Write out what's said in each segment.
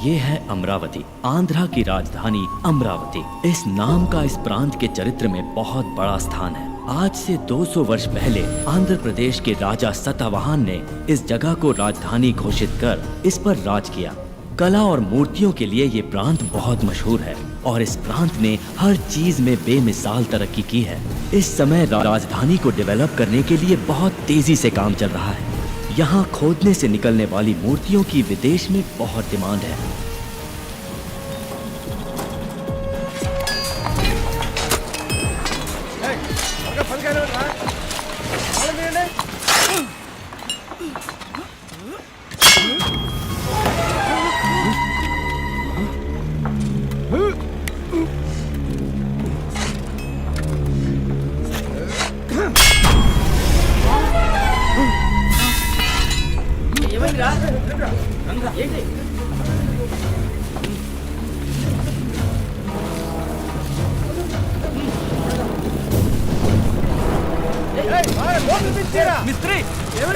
ये है अमरावती, आंध्रा की राजधानी अमरावती। इस नाम का इस प्रांत के चरित्र में बहुत बड़ा स्थान है। आज से 200 वर्ष पहले आंध्र प्रदेश के राजा सतवाहन ने इस जगह को राजधानी घोषित कर इस पर राज किया। कला और मूर्तियों के लिए ये प्रांत बहुत मशहूर है और इस प्रांत ने हर चीज में बेमिसाल तरक्की की है। इस समय राजधानी को डेवलप करने के लिए बहुत तेजी से काम चल रहा है। यहाँ खोदने से निकलने वाली मूर्तियों की विदेश में बहुत डिमांड है। मिस्त्री,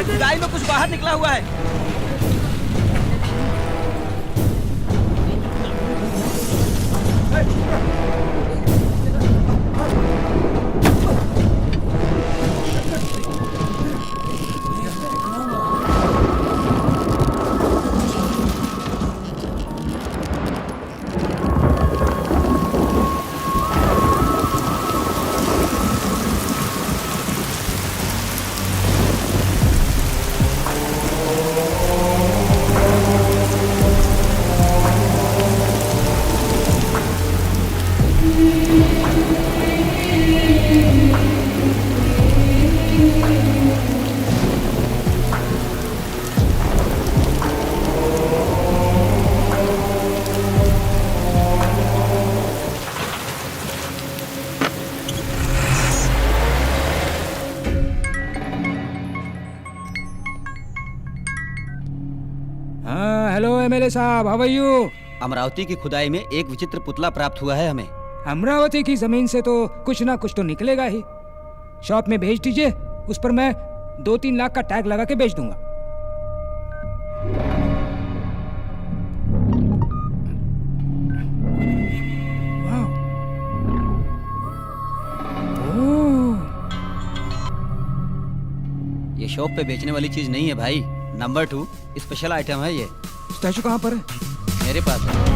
खुदाई में कुछ बाहर निकला हुआ है। हेलो एमएलए साहब, हाउ आर यू? अमरावती की खुदाई में एक विचित्र पुतला प्राप्त हुआ है हमें। अमरावती की जमीन से तो कुछ ना कुछ तो निकलेगा ही। शॉप में भेज दीजिए, उस पर मैं 2-3 लाख का टैग लगा के बेच दूंगा। वाह, ओह, ये शॉप पे बेचने वाली चीज नहीं है भाई। नंबर 2 स्पेशल आइटम है ये। स्टैचू कहाँ पर है? मेरे पास है।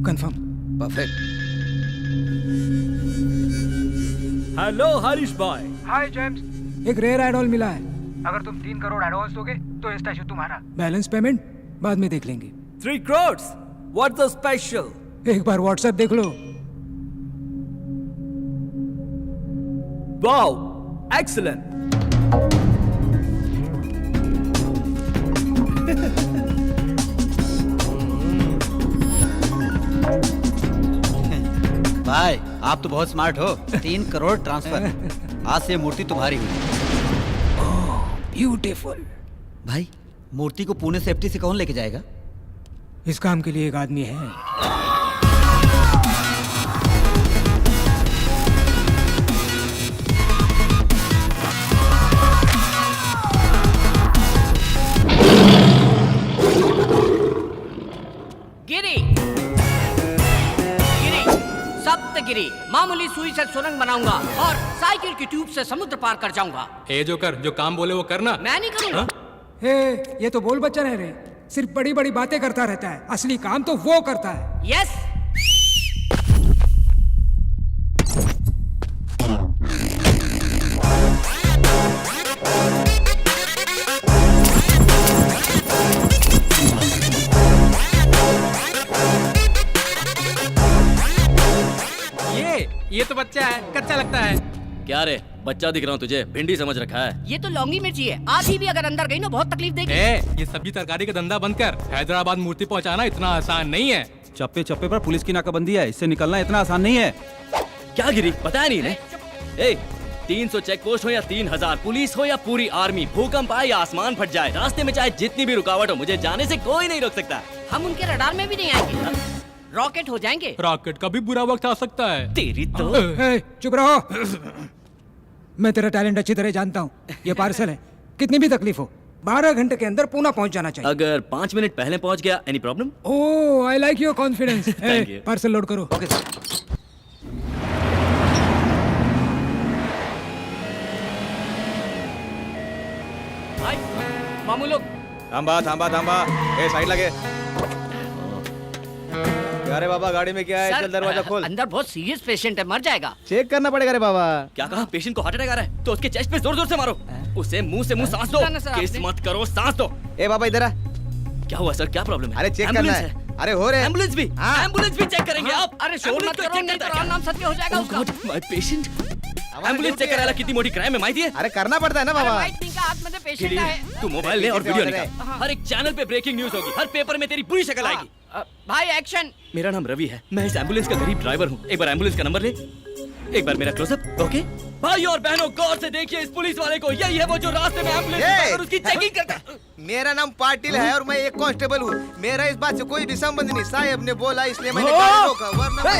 कंफर्म। परफेक्ट। हेलो हरीश भाई। हाय जेम्स, एक रेयर आइडॉल मिला है। अगर तुम 3 करोड़ एडवांस दोगे तो ये स्टैचू तुम्हारा। बैलेंस पेमेंट बाद में देख लेंगे। 3 crores? What's the special? एक बार व्हाट्सएप देख लो। Wow, excellent. भाई आप तो बहुत स्मार्ट हो। 3 करोड़ ट्रांसफर। आज से मूर्ति तुम्हारी हुई। ब्यूटीफुल। भाई मूर्ति को पुणे सेफ्टी से कौन लेके जाएगा? इस काम के लिए एक आदमी है। गिरी मामूली सुई से सुरंग बनाऊंगा और साइकिल की ट्यूब से समुद्र पार कर जाऊंगा। ए जोकर, जो काम बोले वो करना। मैं नहीं करूंगा। हे, ये तो बोल बच्चा है रे, सिर्फ बड़ी बड़ी बातें करता रहता है, असली काम तो वो करता है। यस। ये तो बच्चा है, कच्चा लगता है। क्या रे, बच्चा दिख रहा हूँ तुझे? भिंडी समझ रखा है। ये तो लौंगी मिर्ची है, आधी भी अगर अंदर गई ना बहुत तकलीफ देगी। ये सब्जी तरकारी का धंधा बंद कर। हैदराबाद मूर्ति पहुँचाना इतना आसान नहीं है। चप्पे चप्पे पर पुलिस की नाकाबंदी है, इससे निकलना इतना आसान नहीं है। क्या गिरी, पता नहीं ने? 300 चेक पोस्ट हो या 3000 पुलिस हो या पूरी आर्मी, भूकंप आए या आसमान फट जाए, रास्ते में चाहे जितनी भी रुकावट हो, मुझे जाने से कोई नहीं रोक सकता। हम उनके रडार में भी नहीं आएंगे, रॉकेट हो जाएंगे। रॉकेट का भी बुरा वक्त आ सकता है। तेरी तो ए, चुप रहो। मैं तेरा टैलेंट अच्छी तरह जानता हूँ। ये पार्सल है, कितनी भी तकलीफ हो 12 घंटे के अंदर पुणे पहुंच जाना चाहिए। अगर 5 मिनट पहले पहुंच गया, any problem? Oh, I like your confidence. Thank you. Parcel load करो। Okay sir. भाई मामू लोग थांबा थांबा थांबा, ए साइड लगे। अरे बाबा गाड़ी में क्या है? सर, चल दरवाजा खोल। अंदर बहुत सीरियस पेशेंट है, मर जाएगा। चेक करना पड़ेगा रे बाबा। क्या कहा? पेशेंट को हार्ट अटैक आ रहा है तो उसके चेस्ट पे जोर जोर से मारो, उसे मुंह से मुंह सांस दो। सुना ना सर किस आपने? मत करो, सांस दो। ए बाबा इधर आ। क्या हुआ सर, क्या प्रॉब्लम है? अरे चेक करना एम्बुलेंस है। अरे हो रहे एम्बुलेंस भी, हाँ। एम्बुलेंस भी चेक करेंगे आप? अरे शोर एम्बुलेंस मत को करो, check नहीं करता तो है और नाम सत्य हो जाएगा क्या? उसका। Oh God, my patient। हमारा एम्बुलेंस ड्यूटी चेक करायला है। किती मोठी क्राइम है माहिती आहे? अरे करना पड़ता है ना अरे बाबा। भाई इनका आत्मा में पेशेंट गिरी, है। तू मोबाइल ले और देखिए, वीडियो ऑर्डर निकाल। हर एक चैनल पे ब्रेकिंग न्यूज होगी, हर पेपर में तेरी पूरी शक्ल आएगी। भाई एक्शन। मेरा नाम रवि है, मैं इस एम्बुलेंस का गरीब ड्राइवर हूँ। एक बार एम्बुलेंस का नंबर ले, एक बार मेरा क्लोजअप। ओके भाई और बहनों, गौर से देखिए इस पुलिस वाले को। यही है वो जो रास्ते में एम्बुलेंस ए! और उसकी चेकिंग करता है। मेरा नाम पाटिल है और मैं एक कांस्टेबल हूँ। मेरा इस बात से कोई भी संबंध नहीं। साहब ने बोला इसलिए मैंने गाड़ी रोका, वरना मैं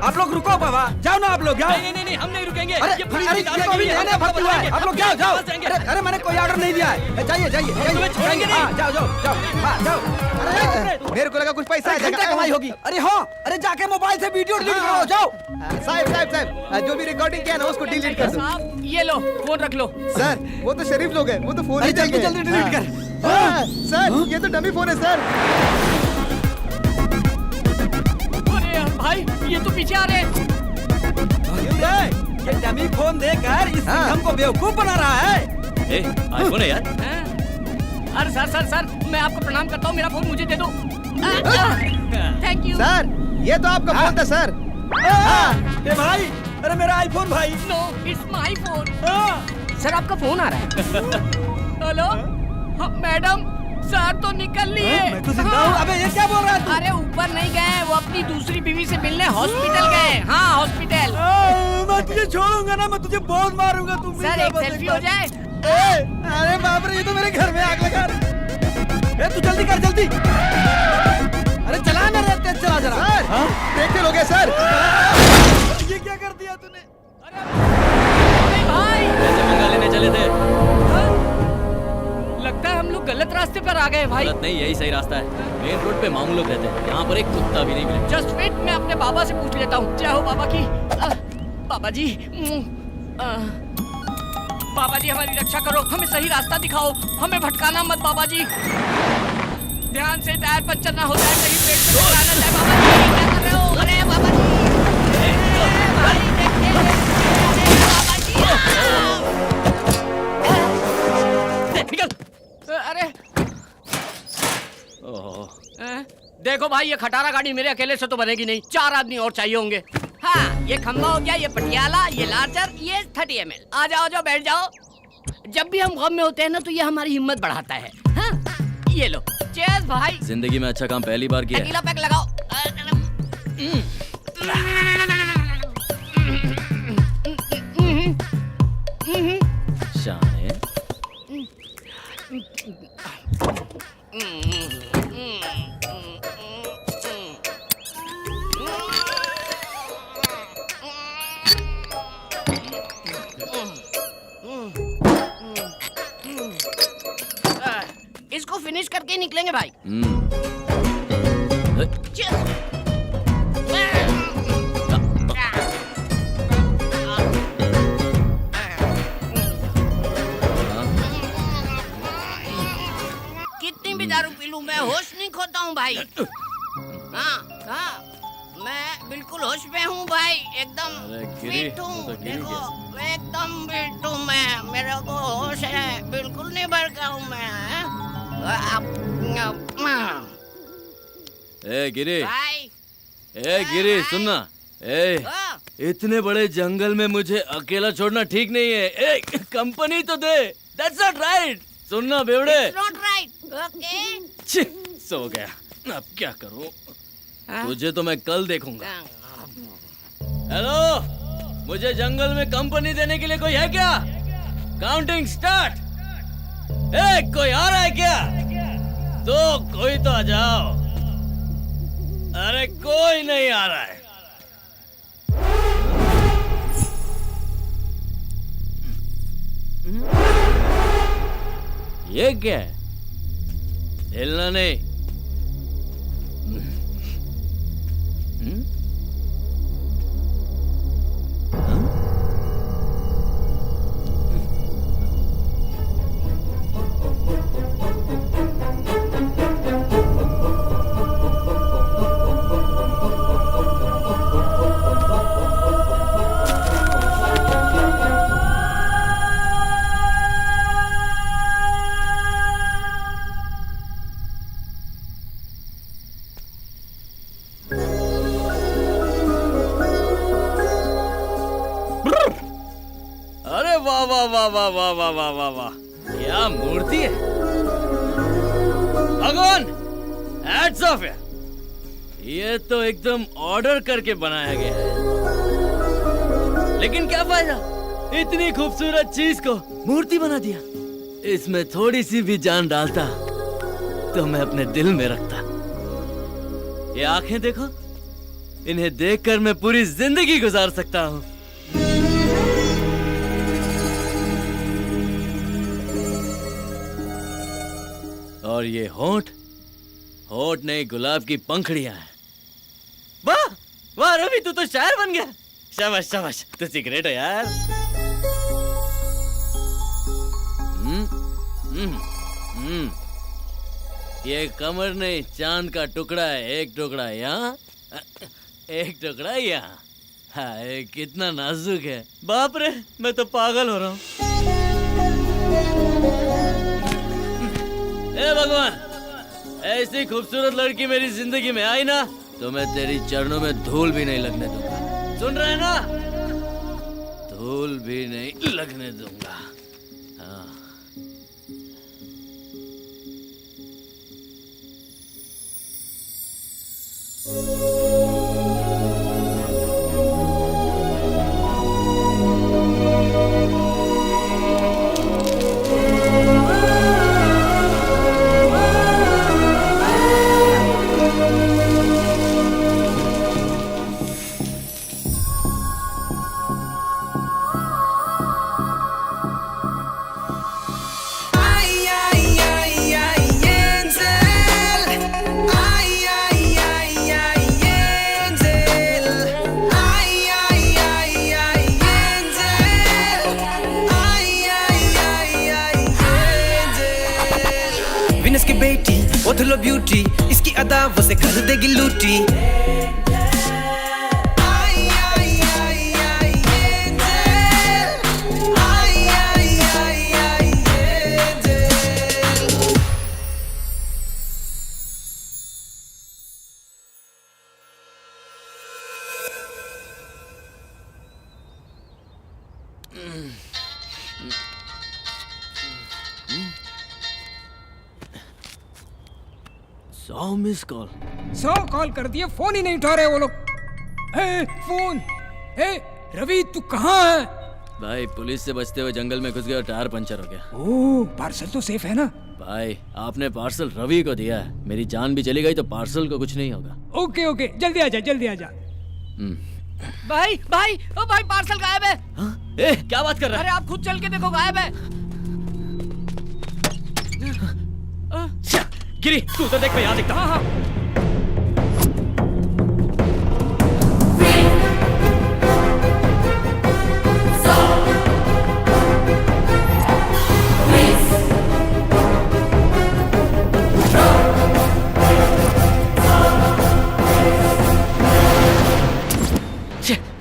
आप लोग रुको बाबा, जाओ ना आप लोग, जाओ। नहीं नहीं, हम नहीं रुकेंगे। अरे ये पुलिस अरे की ये दादागिरी तो अभी है, नया हम भर्ती हुआ है। आपको आप लोग जाओ जाओ। फंस जाएंगे। अरे मैंने कोई ऑर्डर नहीं दिया है। जाइए जाइए तुम्हें छोड़ेंगे नहीं। हाँ, जाओ जाओ जाओ, हाँ, जाओ। अरे मेरे को लगा कुछ पैसा घंटा है। कमाई होगी। अरे हाँ, अरे जाके मोबाइल से वीडियो डिलीट करो, जाओ। साहब साहब साहब, जो भी रिकॉर्डिंग किया ना उसको डिलीट कर दो। साहब ये लो फोन रख लो। सर वो तो शरीफ लोग हैं, वो तो फोन अरे ही जल्दी चाहिए। जल्दी डिलीट कर। हाँ, सर ये तो डमी फोन है सर। अरे यार भाई ये तो पीछे आ रहे हैं। ये डमी फोन देकर इस हाँ। हमको बेवकूफ बना रहा है। ए, आईफोन है यार। हैं? अरे सर मैं आपको प्रणाम करता हूँ, मेरा फोन मुझे दे दो। Thank you. सर ये तो आपका फोन था सर। ए भाई, अरे मेरा आईफोन भाई। No it's my phone. Sir आपका फोन आ रहा है। हेलो हाँ, मैडम सर तो निकल लिए। मैं तो जिंदा हूँ। अबे ये क्या बोल रहा है तू? अरे ऊपर नहीं गए, वो अपनी दूसरी बीवी से मिलने हॉस्पिटल गए। हाँ हॉस्पिटल। मैं तुझे छोड़ूंगा ना, मैं तुझे बहुत मारूंगा। तुम सर एक सेल्फी हो जाए। अरे बाप रे, ये तो मेरे घर में आग लगा रहा है। तू जल्दी कर जल्दी। अरे चला ना रे, तेज चला जरा। सर देखे लोगे सर। ये क्या कर दिया तूने? अरे भाई ऐसे मंगा लेने चले थे। लगता है हम लोग गलत रास्ते पर आ गए भाई। गलत नहीं, यही सही रास्ता है। मेन रोड पे मामू लोग रहते हैं, यहाँ पर एक कुत्ता भी नहीं मिले। जस्ट वेट, मैं अपने बाबा से पूछ लेता हूँ। जय हो बाबा की। बाबा जी बाबा जी हमारी रक्षा करो, हमें सही रास्ता दिखाओ, हमें भटकाना मत बाबा जी। ध्यान से टायर पंचर ना हो जाए, कहीं पेट से टकरा ना जाए। बाबा जी क्या कर रहे हो? अरे बाबा जी भाई देखिए, अरे बाबा जी निकल। अरे ओह, देखो भाई ये खटारा गाड़ी मेरे अकेले से तो बनेगी नहीं, 4 आदमी और चाहिए होंगे। हाँ ये खंबा हो गया, ये पटियाला, ये लार्जर, ये 30 ml। आ जाओ बैठ जाओ। जब भी हम गम में होते हैं ना तो ये हमारी हिम्मत बढ़ाता है। हाँ ये लो चेयर्स भाई। जिंदगी में अच्छा काम पहली बार किया है। अकेला पैक लगाओ। शान है। इसको फिनिश करके निकलेंगे भाई। Cheers। कितनी भी दारू पी लूं मैं होश नहीं खोता हूँ भाई। हाँ मैं बिल्कुल होश में हूँ भाई, एकदम अरे गिरी, फिट हूँ। तो गिरी देखो एकदम फिट हूँ मैं, मेरे को होश है, बिल्कुल नहीं भड़का हूँ मैं। ए गिरी, भाई ए गिरी सुनना। ए इतने बड़े जंगल में मुझे अकेला छोड़ना ठीक नहीं है। ए कंपनी तो दे। That's not right। सुनना बेवड़े। Not right. ओके छी, सो गया। अब क्या करूं? हाँ? तुझे तो मैं कल देखूंगा। हेलो, मुझे जंगल में कंपनी देने के लिए कोई है क्या? Counting start. कोई आ रहा है क्या? तो कोई तो आ जाओ। अरे कोई नहीं आ रहा है। ये क्या है? हिलना नहीं। अरे वाह वाह वाह वाह वाह वाह वाह वाह वाह, क्या मूर्ति है भगवान। हैट्स ऑफ है। ये तो एकदम ऑर्डर करके बनाया गया है। लेकिन क्या फायदा, इतनी खूबसूरत चीज को मूर्ति बना दिया। इसमें थोड़ी सी भी जान डालता तो मैं अपने दिल में रखता। ये आंखें देखो, इन्हें देखकर मैं पूरी जिंदगी गुजार सकता हूँ। और ये होंठ नहीं, गुलाब की पंखड़ियां हैं। वाह वाह रवि, तू तो शायर बन गया। शाबाश शाबाश, तू सिगरेट है यार। ये कमर नहीं, चांद का टुकड़ा है। एक टुकड़ा यहाँ, एक टुकड़ा यहाँ। हाय कितना नाजुक है। बाप रे, मैं तो पागल हो रहा हूँ। हे भगवान, ऐसी खूबसूरत लड़की मेरी जिंदगी में आई ना तो मैं तेरी चरणों में धूल भी नहीं लगने दूंगा। सुन रहे ना? धूल भी नहीं लगने दूंगा। हाँ। विनस की बेटी ओथलो ब्यूटी, इसकी अदा वो से कर देगी लूटी। सौ मिस कॉल। 100 कॉल कर दिए, फोन ही नहीं उठा रहे वो लोग। फोन। रवि तू कहाँ है? भाई पुलिस से बचते हुए जंगल में घुस गया और टायर पंचर हो गया। ओह, पार्सल तो सेफ है ना? भाई आपने पार्सल रवि को दिया है। मेरी जान भी चली गई तो पार्सल को कुछ नहीं होगा। ओके ओके, जल्दी आ जा, जल्दी आ जा। भाई भाई ओ भाई, पार्सल गायब है। हाँ? क्या बात कर रहा है? अरे आप खुद चल के देखो, गायब है। गिरी, तू उधर देख, मैं यहाँ देखता हूँ। हाँ हाँ।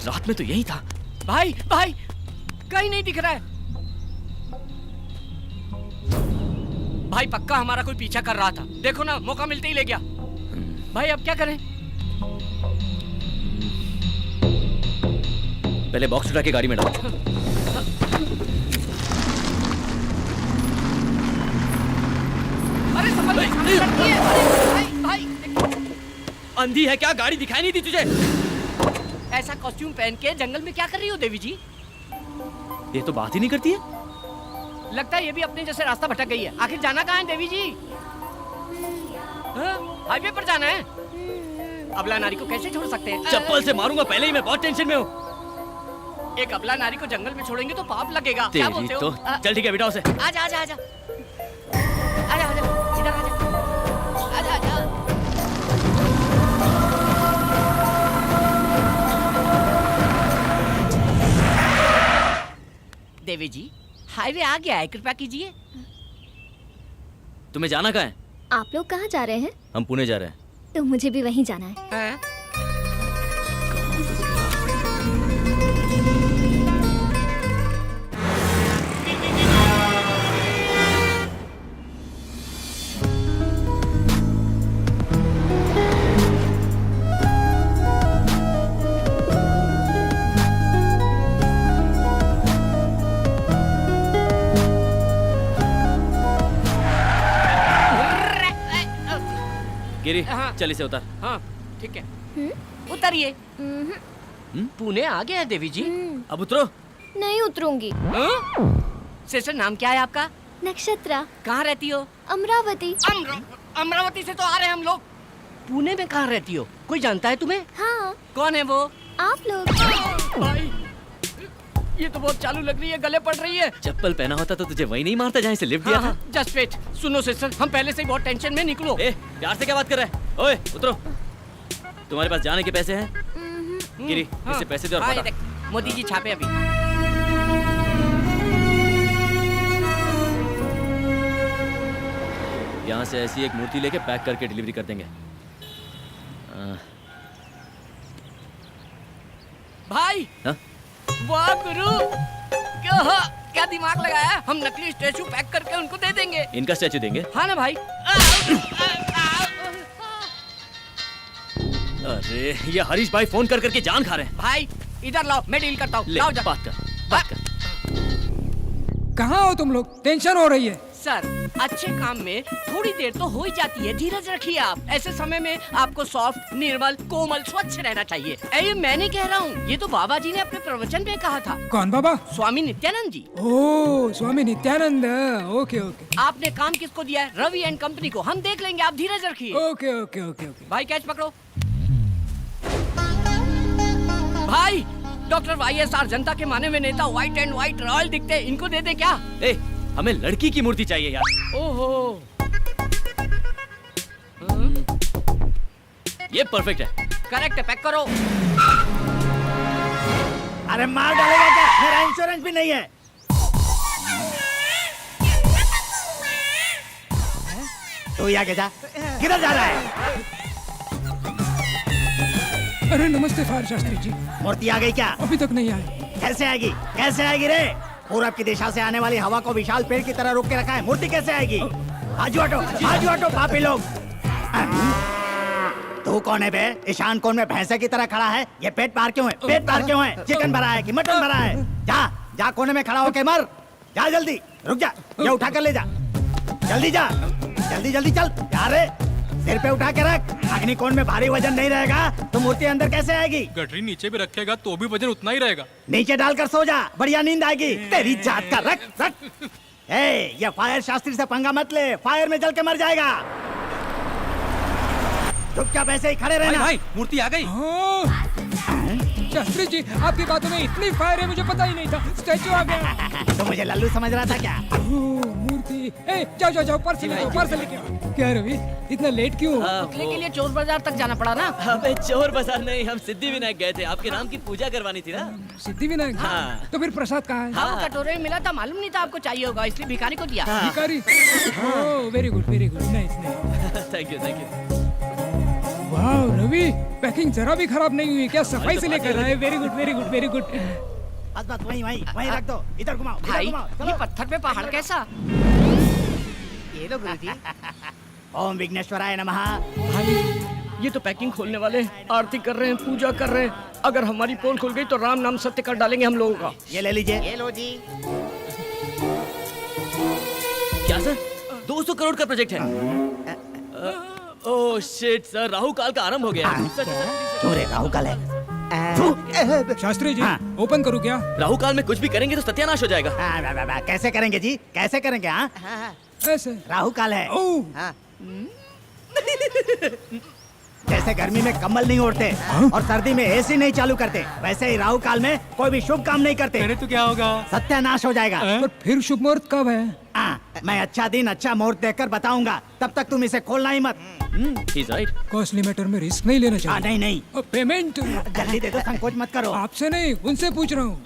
रात में तो यही था। भाई भाई, कहीं नहीं दिख रहा है। भाई पक्का हमारा कोई पीछा कर रहा था। देखो ना, मौका मिलते ही ले गया। भाई अब क्या करें? पहले बॉक्स उठा के गाड़ी में डालो। अरे संभल, सामने लड़की है। भाई भाई अंधी है क्या? गाड़ी दिखाई नहीं दी तुझे? ऐसा कॉस्ट्यूम पहन के जंगल में क्या कर रही हो देवी जी? ये तो बात ही नहीं करती है। लगता है ये भी अपने जैसे रास्ता भटक गई है। आखिर जाना कहाँ है देवी जी? हाँ? हाईवे पर जाना है। अबला नारी को कैसे छोड़ सकते हैं? चप्पल से मारूंगा, पहले ही मैं बहुत टेंशन में हूँ। एक अबला नारी को जंगल में छोड़ेंगे तो पाप लगेगा। क्या तेरी बोलते हो? तो चल ठीक है, बिठाओ उसे। आजा आजा आजा आजा आजा इधर आजा आजा आजा। देवी जी हाईवे आ गया है, कृपया कीजिए। तुम्हें जाना कहाँ है? आप लोग कहाँ जा रहे हैं? हम पुणे जा रहे हैं। तो मुझे भी वहीं जाना है। हैं? गिरी, हाँ। चल इसे उतार। हाँ ठीक है उतरिए। पुणे आ गया है देवी जी। अब उतरो। नहीं उतरूंगी। सिस्टर नाम क्या है आपका? नक्षत्रा। कहाँ रहती हो? अमरावती। अमरावती से तो आ रहे हैं हम लोग। पुणे में कहाँ रहती हो? कोई जानता है तुम्हें? हाँ कौन है वो? आप लोग। भाई ये तो बहुत चालू लग रही है, गले पड़ रही है। चप्पल पहना होता तो तुझे वही नहीं मारता जहाँ से लिफ्ट दिया था। Just wait. सुनो सिस्टर, हम पहले से ही बहुत टेंशन में, निकलो। ए, प्यार से क्या बात कर रहा है? ओए, उतरो। तुम्हारे पास जाने के पैसे हैं? गिरी, इससे पैसे दे और हाँ, ये बता। देख, मोदी जी छापे अभी। यहाँ से ऐसी एक मूर्ति लेके पैक करके डिलीवरी कर देंगे। भाई हाँ? वाह गुरु, क्या दिमाग लगाया है? हम नकली स्टैचू पैक करके उनको दे देंगे। इनका स्टैचू देंगे? हाँ ना भाई। अरे ये हरीश भाई फोन कर करके जान खा रहे हैं। भाई इधर लाओ, मैं डील करता हूँ। ले, लाओ जा। बात कर, बात कर। कहाँ हो तुम लोग? टेंशन हो रही है। सर अच्छे काम में थोड़ी देर तो हो ही जाती है, धीरज रखिए आप। ऐसे समय में आपको सॉफ्ट, निर्मल, कोमल, स्वच्छ रहना चाहिए। ये मैं नहीं कह रहा हूँ, ये तो बाबा जी ने अपने प्रवचन में कहा था। कौन बाबा? स्वामी नित्यानंद जी। ओह स्वामी नित्यानंद। ओके ओके आपने काम किसको दिया है? रवि एंड कंपनी को। हम देख लेंगे, आप धीरज रखिए। Okay okay okay okay. भाई कैच पकड़ो। भाई डॉक्टर YSR जनता के माने में नेता, व्हाइट एंड व्हाइट रॉयल दिखते हैं, इनको दे दे क्या? ए, हमें लड़की की मूर्ति चाहिए यार। ओहो ये परफेक्ट है। करेक्ट है, पैक करो। अरे मार डालेगा क्या? मेरा इंश्योरेंस भी नहीं है। तो यहाँ के जा, किधर जा रहा है? अरे नमस्ते फायर शास्त्री जी। मूर्ति आ गई क्या? अभी तक नहीं आए। कैसे आएगी? कैसे आएगी रे? पूरब की दिशा से आने वाली हवा को विशाल पेड़ की तरह रोक के रखा है, मूर्ति कैसे आएगी? आजू हटो पापी लोग। तू कौन है बे? ईशान कोण में भैंसे की तरह खड़ा है। ये पेट पार क्यों है? पेट पार क्यों है? चिकन भरा है कि मटन भरा है? जा जा कोने में खड़ा होके मर। जा जल्दी, रुक जा, ये उठा कर ले जा। जल्दी जा, जल्दी जल्दी चल। यारे सिर पे उठा के रख। अग्निकोण में भारी वजन नहीं रहेगा तो मूर्ति अंदर कैसे आएगी? गठरी नीचे भी रखेगा तो भी वजन उतना ही रहेगा। नीचे डालकर सो जा, बढ़िया नींद आएगी। तेरी जात का रख रख। ए, ये फायर शास्त्री से पंगा मत ले, फायर में जल के मर जाएगा। चुपचाप ऐसे ही खड़े रहना। भाई मूर्ति आ गई। शास्त्री जी आपकी बातों में इतनी फायर है, मुझे पता ही नहीं था। स्टैचू आ गया। तो मुझे लल्लू समझ रहा था क्या? मूर्ति। ए, जाओ जाओ जाओ, पार्सल लेके आओ, पार्सल लेके आओ। क्या रवि इतना लेट क्यों? पुतले के लिए चोर बाजार तक जाना पड़ा ना। अबे चोर बाजार नहीं, हम सिद्धि विनायक गए थे, आपके नाम की पूजा करवानी थी ना। सिद्धि विनायक। हाँ। तो फिर प्रसाद कहाँ है? हाँ कटोरे में मिला था, मालूम नहीं था आपको चाहिए होगा, इसलिए भिखारी को दिया। भिखारी। Oh very good nice nice. Thank you. वाह रवि, पैकिंग जरा भी खराब नहीं हुई क्या? सफाई से लेकर आए। Very good. बस वहीं रख दो। इधर घुमाओ, भाई इधर घुमाओ। ये पत्थर पे पहाड़ कैसा? ये लो गुरुजी। ओम विघ्नेश्वराय नमः। भाई ये तो पैकिंग खोलने वाले आरती कर रहे हैं, पूजा कर रहे हैं। अगर हमारी पोल खुल गई तो राम नाम सत्य कर डालेंगे हम लोगों का। ये ले लीजिए। ये लो जी। क्या सर? 200 करोड़ का प्रोजेक्ट है। ओह शिट सर, राहु काल का आरंभ हो गया। क्यों रे, राहु काल है? शास्त्री जी, हाँ। ओपन करूँ क्या? राहु काल में कुछ भी करेंगे तो सत्यानाश हो जाएगा। कैसे करेंगे जी, कैसे करेंगे? हाँ, ऐसे। राहु काल है। ओह, हाँ। जैसे गर्मी में कम्बल नहीं ओढ़ते और सर्दी में एसी नहीं चालू करते, वैसे ही राहु काल में कोई भी शुभ काम नहीं करते। अरे तो क्या होगा? सत्यानाश हो जाएगा। पर फिर शुभ मुहूर्त कब है? मैं अच्छा दिन अच्छा मुहूर्त देखकर बताऊंगा, तब तक तुम इसे खोलना ही मत। He's right. कॉस्टली मैटर में रिस्क नहीं लेना चाहिए। नहीं नहीं, और पेमेंट जल्दी दे दो, संकोच मत करो। आपसे नहीं, उनसे पूछ रहा हूँ।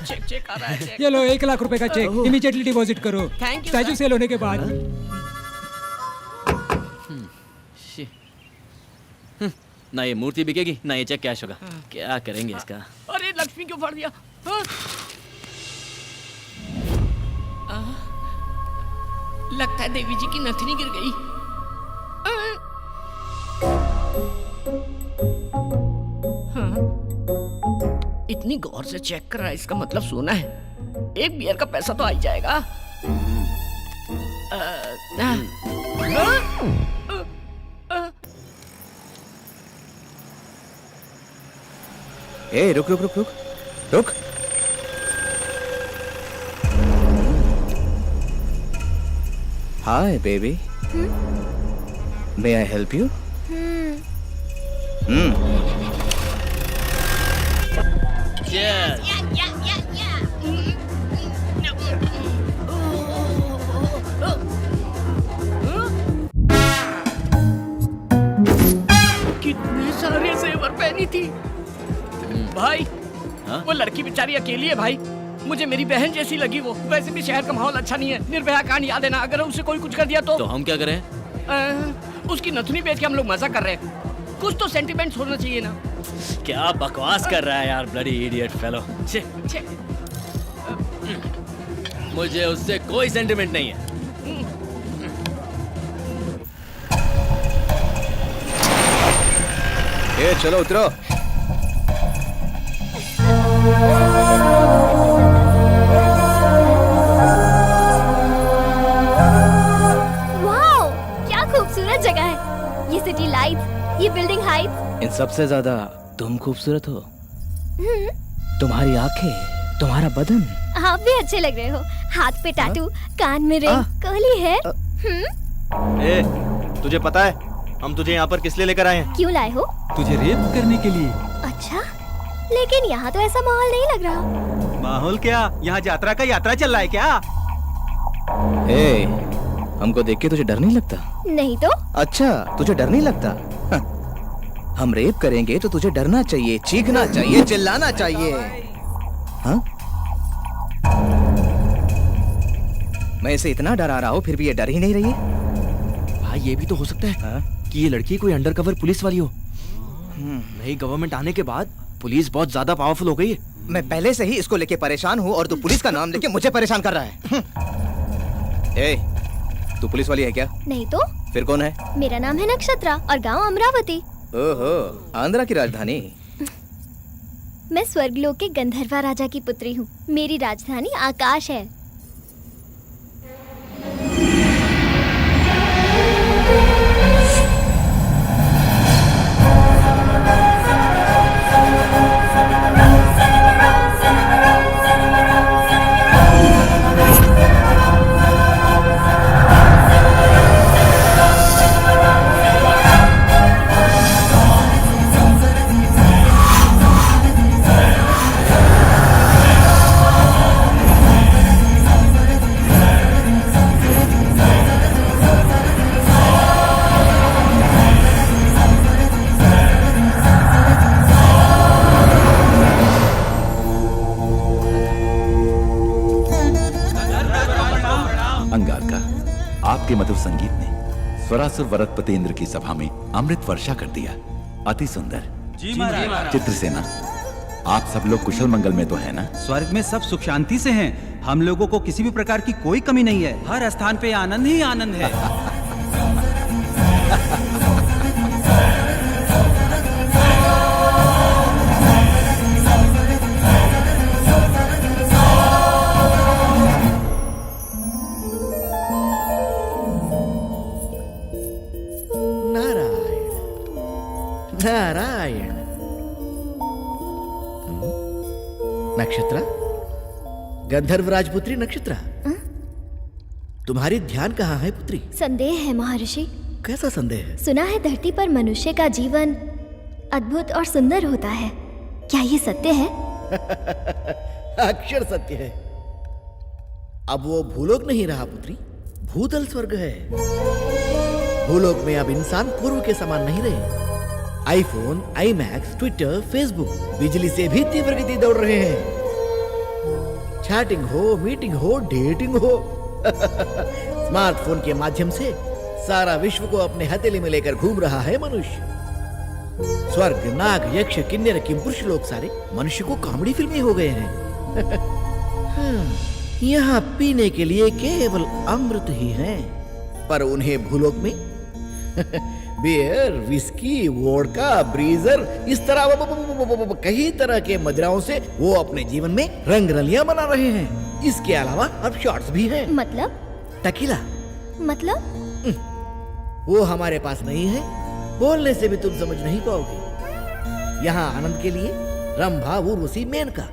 चेक आ रहा है चेक। ये लो 1 लाख रुपए का चेक, इमीडिएटली डिपॉजिट करो। Thank you, statue sir. सेल होने के बाद। ना ये मूर्ति बिकेगी ना ये चेक कैश होगा। क्या करेंगे इसका? अरे लक्ष्मी क्यों फाड़ दिया? हाँ? लगता है देवी जी की नथनी गिर गई। हाँ? इतनी गौर से चेक कर रहा है, इसका मतलब सोना है। एक बियर का पैसा तो आ ही जाएगा। ए रुक रुक रुक रुक रुक। Hi baby, may I help you? Cheers. कितने सारे जेवर पहनी थी भाई। हाँ? वो लड़की बेचारी अकेली है भाई, मुझे मेरी बहन जैसी लगी वो। वैसे भी शहर का माहौल अच्छा नहीं है, निर्भया कांड याद है ना? अगर उसे कोई कुछ कर दिया तो हम क्या करें? उसकी नथुनी बेच के हम लोग मजा कर रहे हैं। कुछ तो सेंटिमेंट्स होना चाहिए ना। क्या बकवास कर रहा है यार, ब्लडी इडियट फेलो। छे छे। मुझे उससे कोई सेंटिमेंट नहीं है। ए चलो उतरो। वाओ, क्या खूबसूरत जगह है। ये सिटी लाइट्स, ये बिल्डिंग हाइट्स। इन सबसे ज्यादा तुम खूबसूरत हो। तुम्हारी आंखें, तुम्हारा बदन। आप भी अच्छे लग रहे हो। हाथ पे टैटू, कान में रिंग, कर्ली हेयर। ए तुझे पता है हम तुझे यहाँ पर किस लिए लेकर आए हैं? क्यों लाए हो? तुझे रेप करने के लिए। अच्छा, लेकिन यहाँ तो ऐसा माहौल नहीं लग रहा। माहौल क्या, यहाँ यात्रा का यात्रा चल रहा है क्या? ए हमको देख के तुझे डर नहीं लगता? नहीं तो? अच्छा तुझे डर नहीं लगता? हम रेप करेंगे तो तुझे डरना चाहिए, चीखना चाहिए, चिल्लाना चाहिए। हाँ? मैं इसे इतना डरा रहा हूँ फिर भी ये डर ही नहीं रही है। भाई ये भी तो हो सकता है कि ये लड़की कोई अंडरकवर पुलिस वाली हो। नई गवर्नमेंट आने के बाद पुलिस बहुत ज्यादा पावरफुल हो गई है। मैं पहले से ही इसको लेके परेशान हूँ और तू पुलिस का नाम लेके मुझे परेशान कर रहा है। ए, तू पुलिस वाली है क्या? नहीं तो? फिर कौन है? मेरा नाम है नक्षत्रा और गांव अमरावती। ओहो, आंध्रा की राजधानी। मैं स्वर्गलोक के गंधर्वा राजा की पुत्री हूँ। मेरी राजधानी आकाश है। आपके मधुर संगीत ने स्वरासुर वरदपतेंद्र की सभा में अमृत वर्षा कर दिया। अति सुंदर। जी महाराज। चित्रसेना, आप सब लोग कुशल मंगल में तो है ना? स्वर्ग में सब सुख शांति से हैं। हम लोगों को किसी भी प्रकार की कोई कमी नहीं है। हर स्थान पे आनंद ही आनंद है। नारायण। नक्षत्रा, गंधर्व राजपुत्री नक्षत्रा, तुम्हारी ध्यान कहाँ है पुत्री? संदेह है महर्षि। कैसा संदेह है? सुना है धरती पर मनुष्य का जीवन अद्भुत और सुंदर होता है, क्या ये सत्य है? अक्षर सत्य है। अब वो भूलोक नहीं रहा पुत्री, भूतल स्वर्ग है। भूलोक में अब इंसान पूर्व के समान नहीं रहे। आईफोन, आईमैक्स, ट्विटर, फेसबुक बिजली से भी तीव्र गति दौड़ रहे हैं। चैटिंग हो, मीटिंग हो, डेटिंग हो, स्मार्टफोन के माध्यम से सारा विश्व को अपने हथेली में लेकर घूम रहा है मनुष्य। स्वर्ग, नाग, यक्ष, किन्नर, किंपुरुष लोग सारे मनुष्य को कॉमेडी फिल्में हो गए हैं। यहाँ पीने के लिए केवल अमृत ही है, पर उन्हें भूलोक में बियर, विस्की, वोडका, ब्रीजर, इस तरह कई तरह के मदिराओं से वो अपने जीवन में रंग रलियां बना रहे हैं। इसके अलावा अब शॉट्स भी हैं। मतलब? टकीला। मतलब? वो हमारे पास नहीं है, बोलने से भी तुम समझ नहीं पाओगे। यहाँ आनंद के लिए रंभा, उर्वशी, मेनका,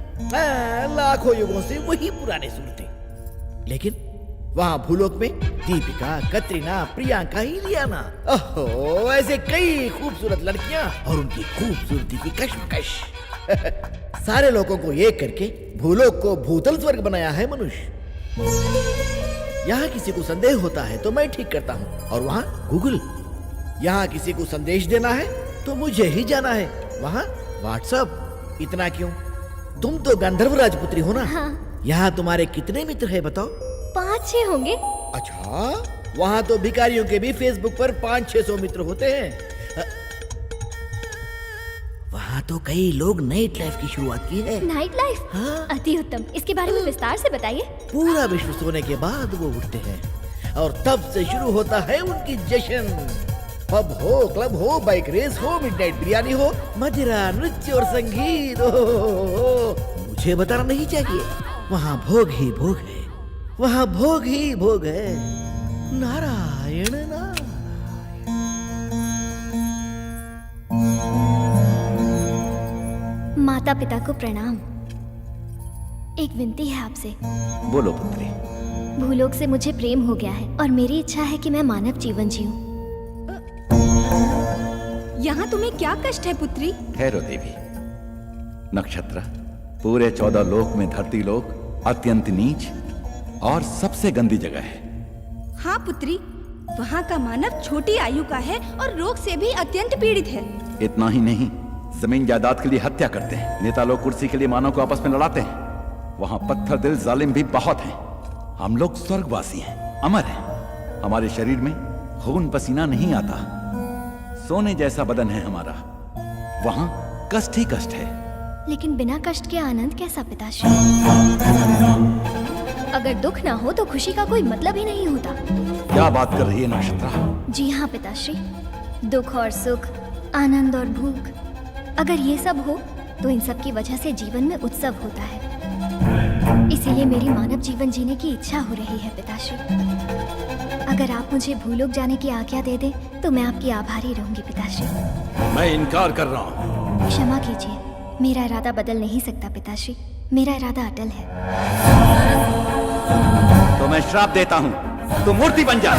लाखों युगों से वही पुराने सूरतें। लेकिन वहाँ भूलोक में दीपिका, कतरीना, प्रियंका, इलियाना, ओहो, ऐसे कई खूबसूरत लड़कियां और उनकी खूबसूरती की कश्मकश। सारे लोगों को एक करके भूलोक को भूतल स्वर्ग बनाया है मनुष्य। यहाँ किसी को संदेह होता है तो मैं ठीक करता हूँ, और वहाँ गूगल। यहाँ किसी को संदेश देना है तो मुझे ही जाना है, वहाँ व्हाट्सएप। इतना क्यों? तुम तो गंधर्व राजपुत्री हो ना? हाँ। यहाँ तुम्हारे कितने मित्र हैं बताओ? 5-6 होंगे। अच्छा, वहाँ तो भिखारियों के भी फेसबुक पर 500-600 मित्र होते हैं। वहाँ तो कई लोग नाइट लाइफ की शुरुआत की है। Night life? हाँ। अति उत्तम, इसके बारे में विस्तार से बताइए। पूरा विश्व सोने के बाद वो उठते हैं और तब से शुरू होता है उनकी जश्न। पब हो, क्लब हो, बाइक रेस हो, मिडनाइट बिरयानी हो, मदिरा, नृत्य और संगीत हो। मुझे बताना नहीं चाहिए, वहाँ भोग ही भोग है, वहाँ भोग ही भोग है। नारायण नारायण। माता पिता को प्रणाम। एक विनती है आपसे। बोलो पुत्री। भूलोक से मुझे प्रेम हो गया है और मेरी इच्छा है कि मैं मानव जीवन जीऊं। यहाँ तुम्हें क्या कष्ट है पुत्री? ठहरो देवी। नक्षत्र, पूरे 14 लोक में धरती लोक अत्यंत नीच और सबसे गंदी जगह है। हाँ पुत्री, वहाँ का मानव छोटी आयु का है और रोग से भी अत्यंत पीड़ित है। इतना ही नहीं, जमीन जायदाद के लिए हत्या करते हैं। नेता लोग कुर्सी के लिए मानव को आपस में लड़ाते हैं। वहाँ पत्थर दिल जालिम भी बहुत हैं। हम लोग स्वर्गवासी हैं, अमर हैं। हमारे शरीर में खून पसीना नहीं आता। सोने जैसा बदन है हमारा। वहाँ कष्ट ही कष्ट है। लेकिन बिना कष्ट के आनंद कैसा पिताश्री? अगर दुख ना हो तो खुशी का कोई मतलब ही नहीं होता। क्या बात कर रही है नक्षत्रा? जी हाँ पिताश्री, दुख और सुख, आनंद और भूख, अगर ये सब हो तो इन सब की वजह से जीवन में उत्सव होता है। इसीलिए मेरी मानव जीवन जीने की इच्छा हो रही है पिताश्री। अगर आप मुझे भूलोक जाने की आज्ञा दे दें तो मैं आपकी आभारी रहूंगी पिताश्री। मैं इनकार कर रहा हूँ। क्षमा कीजिए, मेरा इरादा बदल नहीं सकता पिताश्री। मेरा इरादा अटल है। तो मैं श्राप देता हूँ, तू मूर्ति बन जा।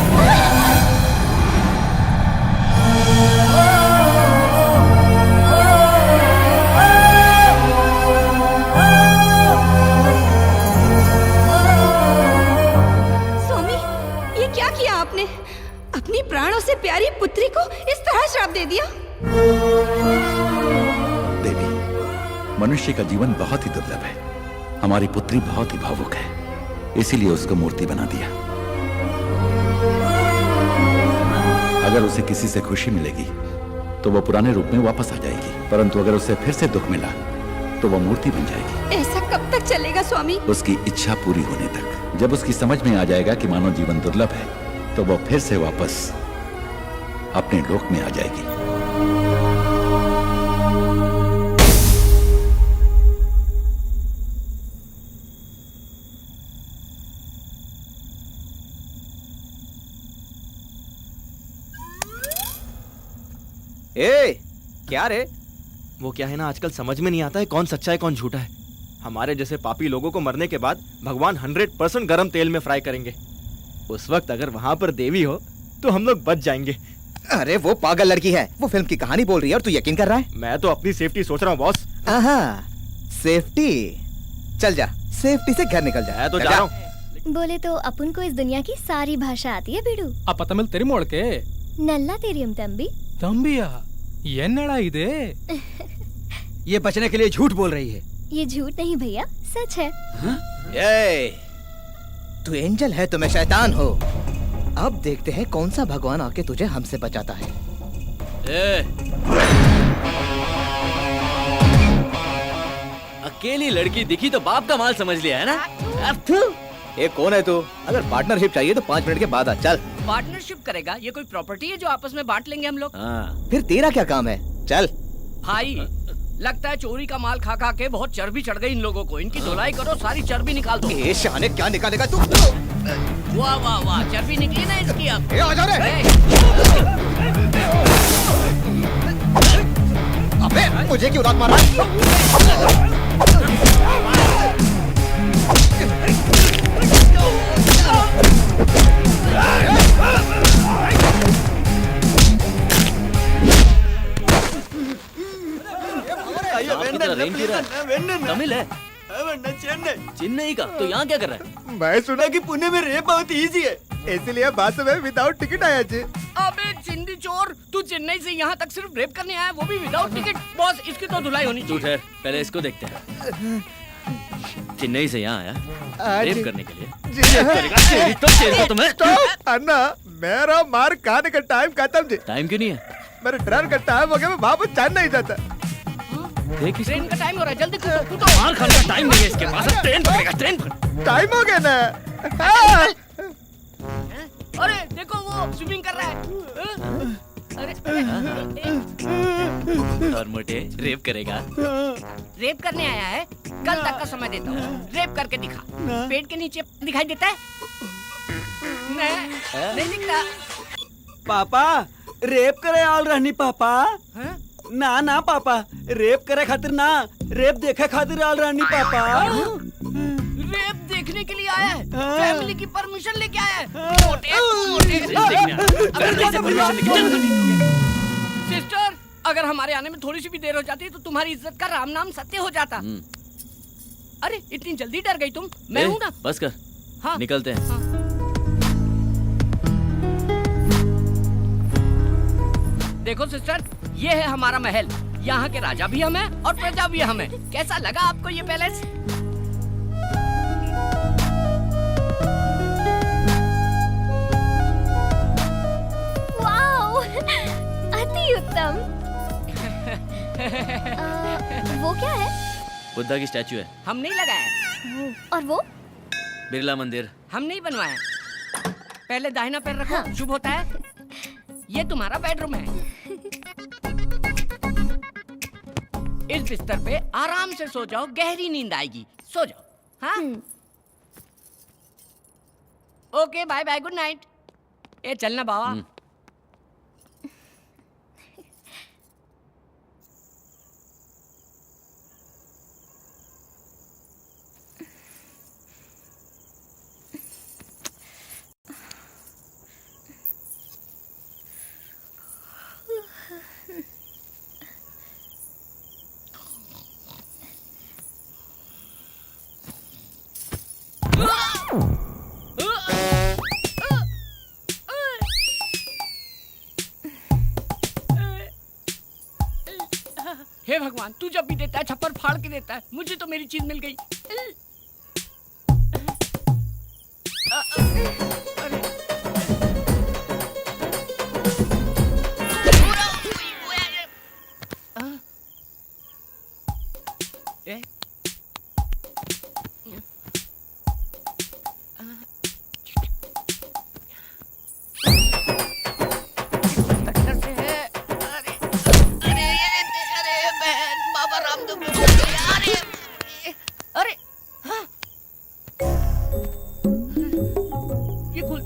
स्वामी, ये क्या किया आपने? अपनी प्राणों से प्यारी पुत्री को इस तरह श्राप दे दिया? देवी, मनुष्य का जीवन बहुत ही दुर्लभ है। हमारी पुत्री बहुत ही भावुक है, इसीलिए उसको मूर्ति बना दिया। अगर उसे किसी से खुशी मिलेगी तो वो पुराने रूप में वापस आ जाएगी, परंतु अगर उसे फिर से दुख मिला तो वो मूर्ति बन जाएगी। ऐसा कब तक चलेगा स्वामी? उसकी इच्छा पूरी होने तक। जब उसकी समझ में आ जाएगा कि मानव जीवन दुर्लभ है तो वो फिर से वापस अपने लोक में आ जाएगी। ए, क्या रे? वो क्या है ना, आजकल समझ में नहीं आता है कौन सच्चा है कौन झूठा है। हमारे जैसे पापी लोगों को मरने के बाद भगवान 100% गरम तेल में फ्राई करेंगे। उस वक्त अगर वहां पर देवी हो तो हम लोग बच जाएंगे। अरे वो पागल लड़की है, वो फिल्म की कहानी बोल रही है और तू यकीन कर रहा है? मैं तो अपनी सेफ्टी सोच रहा हूँ बॉस। सेफ्टी? चल जा, सेफ्टी से घर निकल जा। तो जा रहा हूँ। बोले तो अपन को इस दुनिया की सारी भाषा आती है बिडू। अप तमिल तेरी मोड़ के नल्ला तेरियम तंबी। तंबिया एन्नड़ा इदे? ये बचने के लिए झूठ बोल रही है। ये झूठ नहीं भैया, सच है। तू एंजल है तो मैं शैतान हो। अब देखते हैं कौन सा भगवान आके तुझे हमसे बचाता है। अकेली लड़की दिखी तो बाप का माल समझ लिया है ना? ये कौन है तू? अगर पार्टनरशिप चाहिए तो 5 मिनट के बाद आ। चल। पार्टनरशिप करेगा? ये कोई प्रॉपर्टी है जो आपस में बांट लेंगे हम लोग? फिर तेरा क्या काम है? चल। भाई लगता है चोरी का माल खा खा के बहुत चर्बी चढ़ गई इन लोगों को। इनकी धुलाई करो, सारी चर्बी निकाल दो। ए शाने, क्या निकालेगा तू? वाह वाह वाह, चर्बी निकली ना इसकी अब। आ जा रे। अबे मुझे क्यों लात मारा? तमिल है? चेन्नई का? तो यहाँ क्या कर रहा है? मैं सुना कि पुणे में रेप बहुत इजी है, इसलिए बस में विदाउट टिकट आया जी। अबे चिंदी चोर, तू चेन्नई से यहाँ तक सिर्फ रेप करने आया, वो भी विदाउट टिकट? बॉस इसकी तो धुलाई होनी चाहिए। तू ठहर, पहले इसको देखते हैं। चेन्नई से यहाँ आया रेप करने के लिए? चेरी तुम्हें। अन्ना मेरा मार खाने का टाइम खत्म जी। टाइम क्यों नहीं है? मेरे ट्रेन का टाइम हो गया, मैं वापस जान नहीं जाता। ट्रेन का टाइम हो रहा है, जल्दी कूदो। मार खाने का टाइम नहीं है इसके पास। ट्रेन पकड़ेगा, ट्रेन पकड़। टाइम हो गया ना। अरे देखो वो स्विमिंग कर रहा है। अरे और मोटे रेप करेगा? रेप करने आया है? कल तक का समय देता हूँ, रेप करके दिखा। पेट के नीचे दिखाई देता है? नहीं दिखता। पापा रेप करे आल रहनी पापा। ना ना पापा, रेप करे खातिर ना, रेप देखे खातिर आल रहनी पापा। रेप देखने के लिए आया है? फैमिली की परमिशन लेके आया है? सिस्टर, अगर हमारे आने में थोड़ी सी भी देर हो जाती तो तुम्हारी इज्जत का राम नाम सत्य हो जाता। अरे इतनी जल्दी डर गई तुम? मैं हूँ ना। बस कर। हाँ। निकलते हैं। हाँ। देखो सिस्टर, ये है हमारा महल। यहाँ के राजा भी हम हैं और प्रजा भी हम हैं। कैसा लगा आपको ये पैलेस? वाओ, अति उत्तम। वो क्या है? बुद्धा की स्टैचू है। हम नहीं लगाया। और वो? बिरला मंदिर। हम नहीं बनवाया। पहले दाहिना पैर रखो। हाँ। शुभ होता है। ये तुम्हारा बेडरूम है। इस बिस्तर पे आराम से सो जाओ, गहरी नींद आएगी। सो जाओ। हाँ? Okay, bye bye, good night. ए चलना बाबा। हे भगवान, तू जब भी देता है छप्पर फाड़ के देता है। मुझे तो मेरी चीज मिल गई।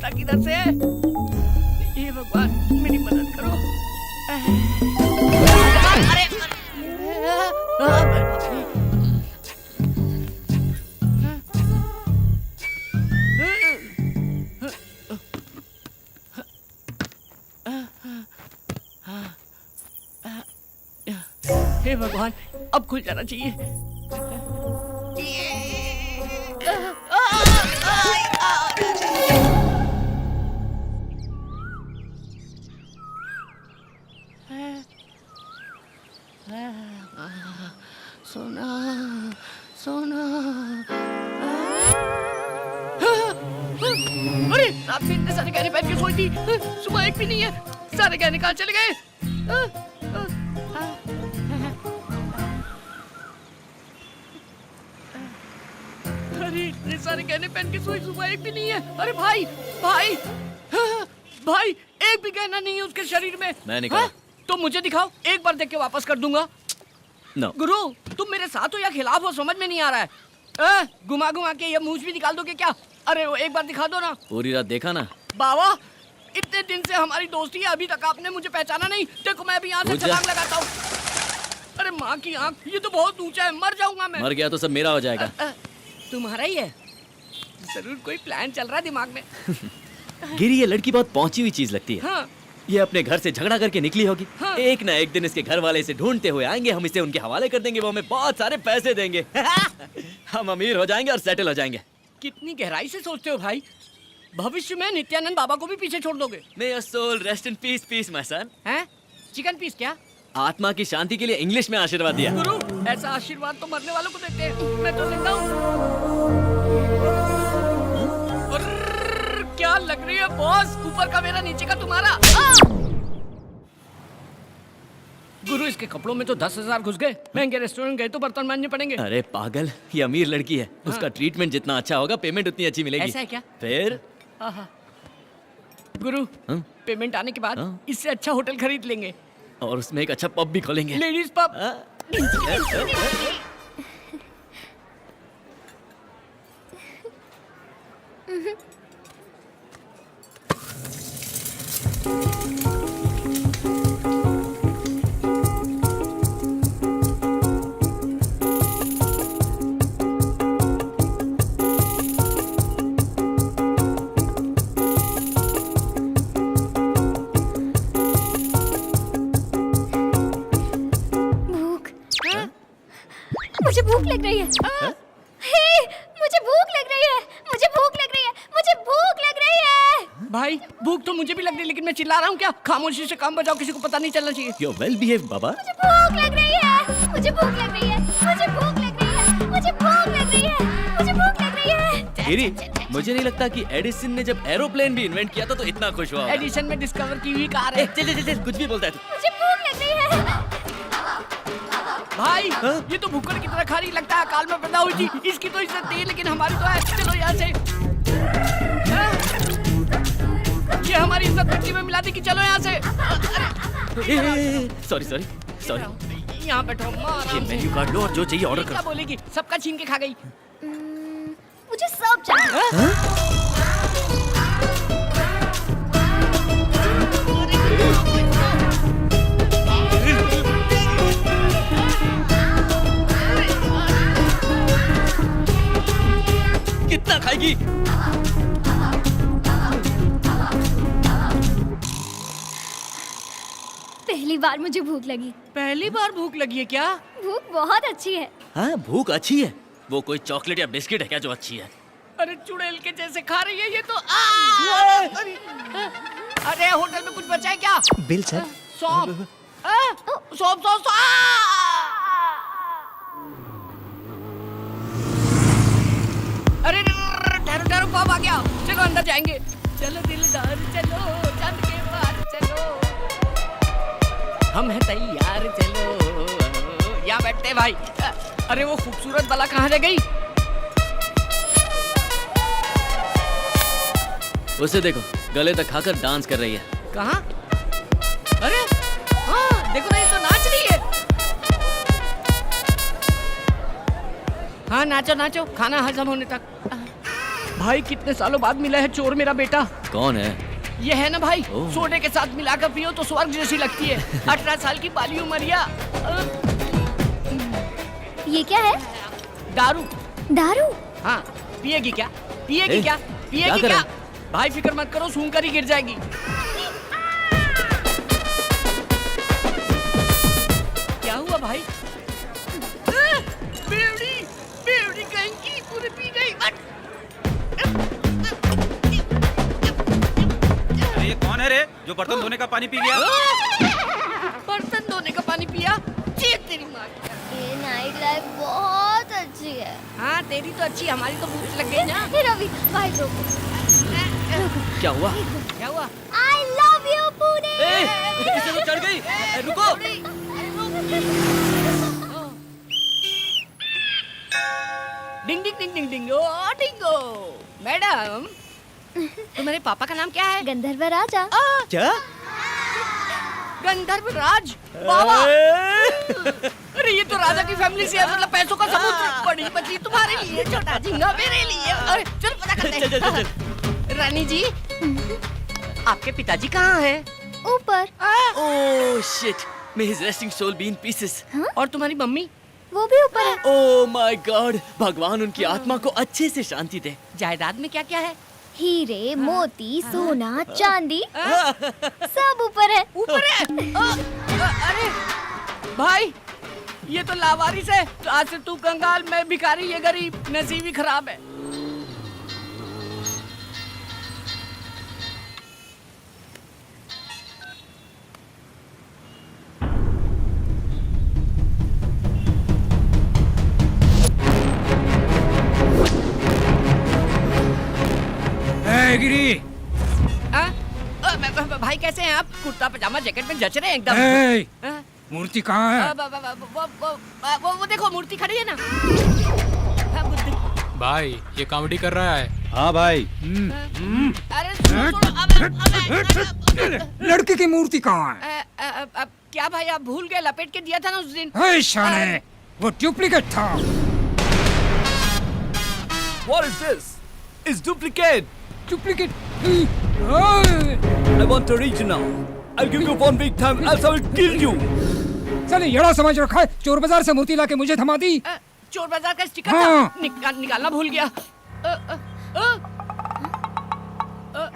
किधर से? ये भगवान मेरी मदद करो। हे भगवान, अब खुल जाना चाहिए। सोना सोना। अरे रात में इतने सारे गहने पहन के सोई थी, सुबह एक भी नहीं है। सारे गहने कहाँ चले गए? अरे इतने सारे गहने पहन के सोई, सुबह एक भी नहीं है। अरे भाई भाई भाई, एक भी गहना नहीं है उसके शरीर में। मैं निकाल। तो मुझे दिखाओ, एक बार देख के वापस कर दूंगा। No. गुरु, तुम मेरे साथ हो या खिलाफ हो, समझ में नहीं आ रहा है। घुमा घुमा के ये मूंछ भी निकाल दोगे क्या? अरे वो एक बार दिखा दो ना। पूरी रात देखा ना। बाबा, इतने दिन से हमारी दोस्ती है, अभी तक आपने मुझे पहचाना नहीं। देखो मैं अभी यहाँ से छलांग लगाता हूँ। अरे माँ की आँख, ये तो बहुत ऊंचा है, मर जाऊंगा मैं। मर गया तो सब मेरा हो जाएगा। तुम्हारा ही है? जरूर कोई प्लान चल रहा है दिमाग में। गिरी, ये लड़की बहुत पहुंची हुई चीज लगती है। हाँ। ये अपने घर से झगड़ा करके निकली होगी। हाँ। एक ना एक दिन इसके घर वाले इसे ढूंढते हुए आएंगे, हम इसे उनके हवाले कर देंगे, वो हमें बहुत सारे पैसे देंगे। हम अमीर हो जाएंगे और सेटल हो जाएंगे। कितनी गहराई से सोचते हो भाई। भविष्य में नित्यानंद बाबा को भी पीछे छोड़ दोगे। May your soul rest in peace, peace, my son। हैं? चिकन पीस क्या? आत्मा की शांति के लिए इंग्लिश में आशीर्वाद दिया। गुरु, ऐसा आशीर्वाद तो मरने वालों को देते हैं। मैं तो जिंदा हूँ। क्या लग रही है बॉस? ऊपर का मेरा, नीचे का तुम्हारा। गुरु, इसके कपड़ों में तो 10,000 घुस गए। महंगे रेस्टोरेंट गए तो बर्तन मांजने पड़ेंगे। अरे पागल, ये अमीर लड़की है। उसका ट्रीटमेंट जितना अच्छा होगा, पेमेंट उतनी अच्छी मिलेगी। ऐसा है क्या? फिर गुरु, पेमेंट आने के बाद इससे अच्छा होटल खरीद लेंगे और उसमें एक अच्छा पब भी खोलेंगे। Ladies pub. मुझे भूख लग रही है। हे, मुझे भूख लग रही है। मुझे भूख लग रही है। मुझे भूख लग रही है। भाई, भूख तो मुझे भी लग रही है, लेकिन मैं चिल्ला रहा हूँ क्या? खामोशी से काम बजाओ, किसी को पता नहीं चलना चाहिए। You're well behaved, बाबा। मुझे भूख लग रही है। मुझे भूख लग रही है। मुझे भूख लग रही है। मुझे भूख लग रही है। मुझे भूख लग रही है। गिरी, मुझे नहीं लगता कि एडिसन ने जब एरोप्लेन भी इन्वेंट किया था तो इतना खुश हुआ होगा। एडिसन में डिस्कवर की हुई कार है। चल चल चल, कुछ भी बोलता है तू। मुझे भूख लग रही है। भाई, ये तो भूखड़ की तरह खा रही लगता है। काल में पैदा हुई थी, इसकी तो इज्जत थी, लेकिन हमारी तो है। चलो यहाँ से। ये हमारी इज्जत मिट्टी में मिला दी कि चलो यहाँ से। Sorry sorry sorry. यहाँ बैठो। ये मेन्यू कार्ड लो और जो चाहिए ऑर्डर क्या करो। बोलेगी? सबका छीन के खा गई। मुझे सब चाहिए। कितना खाएगी? पहली बार मुझे भूख लगी। पहली बार भूख लगी है क्या? भूख बहुत अच्छी है। हाँ, भूख अच्छी है। वो कोई चॉकलेट या बिस्किट है क्या जो अच्छी है? अरे चुड़ैल के जैसे खा रही है ये तो। अरे होटल में कुछ बचा है क्या? Bill sir. सौंफ। सौंफ सौंफ। अरे ठहरो ठहरो, पब आ गया। चलो अंदर जाएंगे। चलो दिलदार चलो, चंद के पार चलो, हम हैं तैयार चलो। यहाँ बैठते भाई। अरे वो खूबसूरत बाला कहाँ रह गई? उसे देखो, गले तक खाकर डांस कर रही है। कहाँ? अरे हाँ, देखो ना, ये तो नाच रही है। हाँ नाचो नाचो, खाना हजम होने तक। भाई कितने सालों बाद मिला है चोर मेरा बेटा। कौन है? ये है ना भाई, सोडे के साथ मिलाकर पियो तो स्वर्ग जैसी लगती है। 18 साल की बाली उमरिया। ये क्या है? दारू। दारू? हाँ, पिएगी क्या? पिएगी क्या? पिएगी क्या? भाई फिक्र मत करो, सूंघ कर ही गिर जाएगी। बर्तन धोने का पानी पी गया। बर्तन धोने का पानी पिया? चीख तेरी माँ की। ये नाइट लाइफ बहुत अच्छी है। हाँ तेरी तो अच्छी, हमारी तो भूख लग गई ना। रवि भाई रोको। क्या हुआ? क्या हुआ? I love you Pune. इसे तो चढ़ गई। रुको। डिंग डिंग डिंग डिंग डिंग ओ डिंगो। मैडम तुम्हारे पापा का नाम क्या है? गंधर्व राजा। क्या? गंधर्व राज बाबा। अरे ये तो राजा की फैमिली से है, मतलब पैसों का सबूत। बड़ी बची तुम्हारे लिए, छोटा झींगा मेरे लिए। अरे चल पता करते हैं। रानी जी आपके पिताजी कहाँ हैं? ऊपर। Oh shit, may his resting soul be in pieces. और तुम्हारी मम्मी? वो भी ऊपर है। ओह माय गॉड, भगवान उनकी आत्मा को अच्छे से शांति दे। जायदाद में क्या क्या है? हीरे, मोती, सोना, चांदी सब ऊपर है। ऊपर है? अरे भाई ये तो लावारिस है। तो आज से तू कंगाल, मैं भिखारी, ये गरीब, नसीब ही खराब है। गिरी। भाई कैसे हैं आप? कुर्ता पजामा जैकेट में जच रहे हैं एकदम। मूर्ति कहाँ है? वो देखो मूर्ति खड़ी है ना। भाई ये कॉमेडी कर रहा है। हाँ भाई। अरे लड़के की मूर्ति कहाँ है? क्या भाई आप भूल गए? लपेट के दिया था ना उस दिन। शाने, वो डुप्लीकेट था। What is this? It's duplicate. Duplicate. I want original. I'll give you 1 week time, else I will kill you. साले यड़ा समझ रखा है, चोर बाजार से मूर्ति लाके मुझे थमा दी। चोर बाजार का स्टिकर हाँ। था, निकालना भूल गया।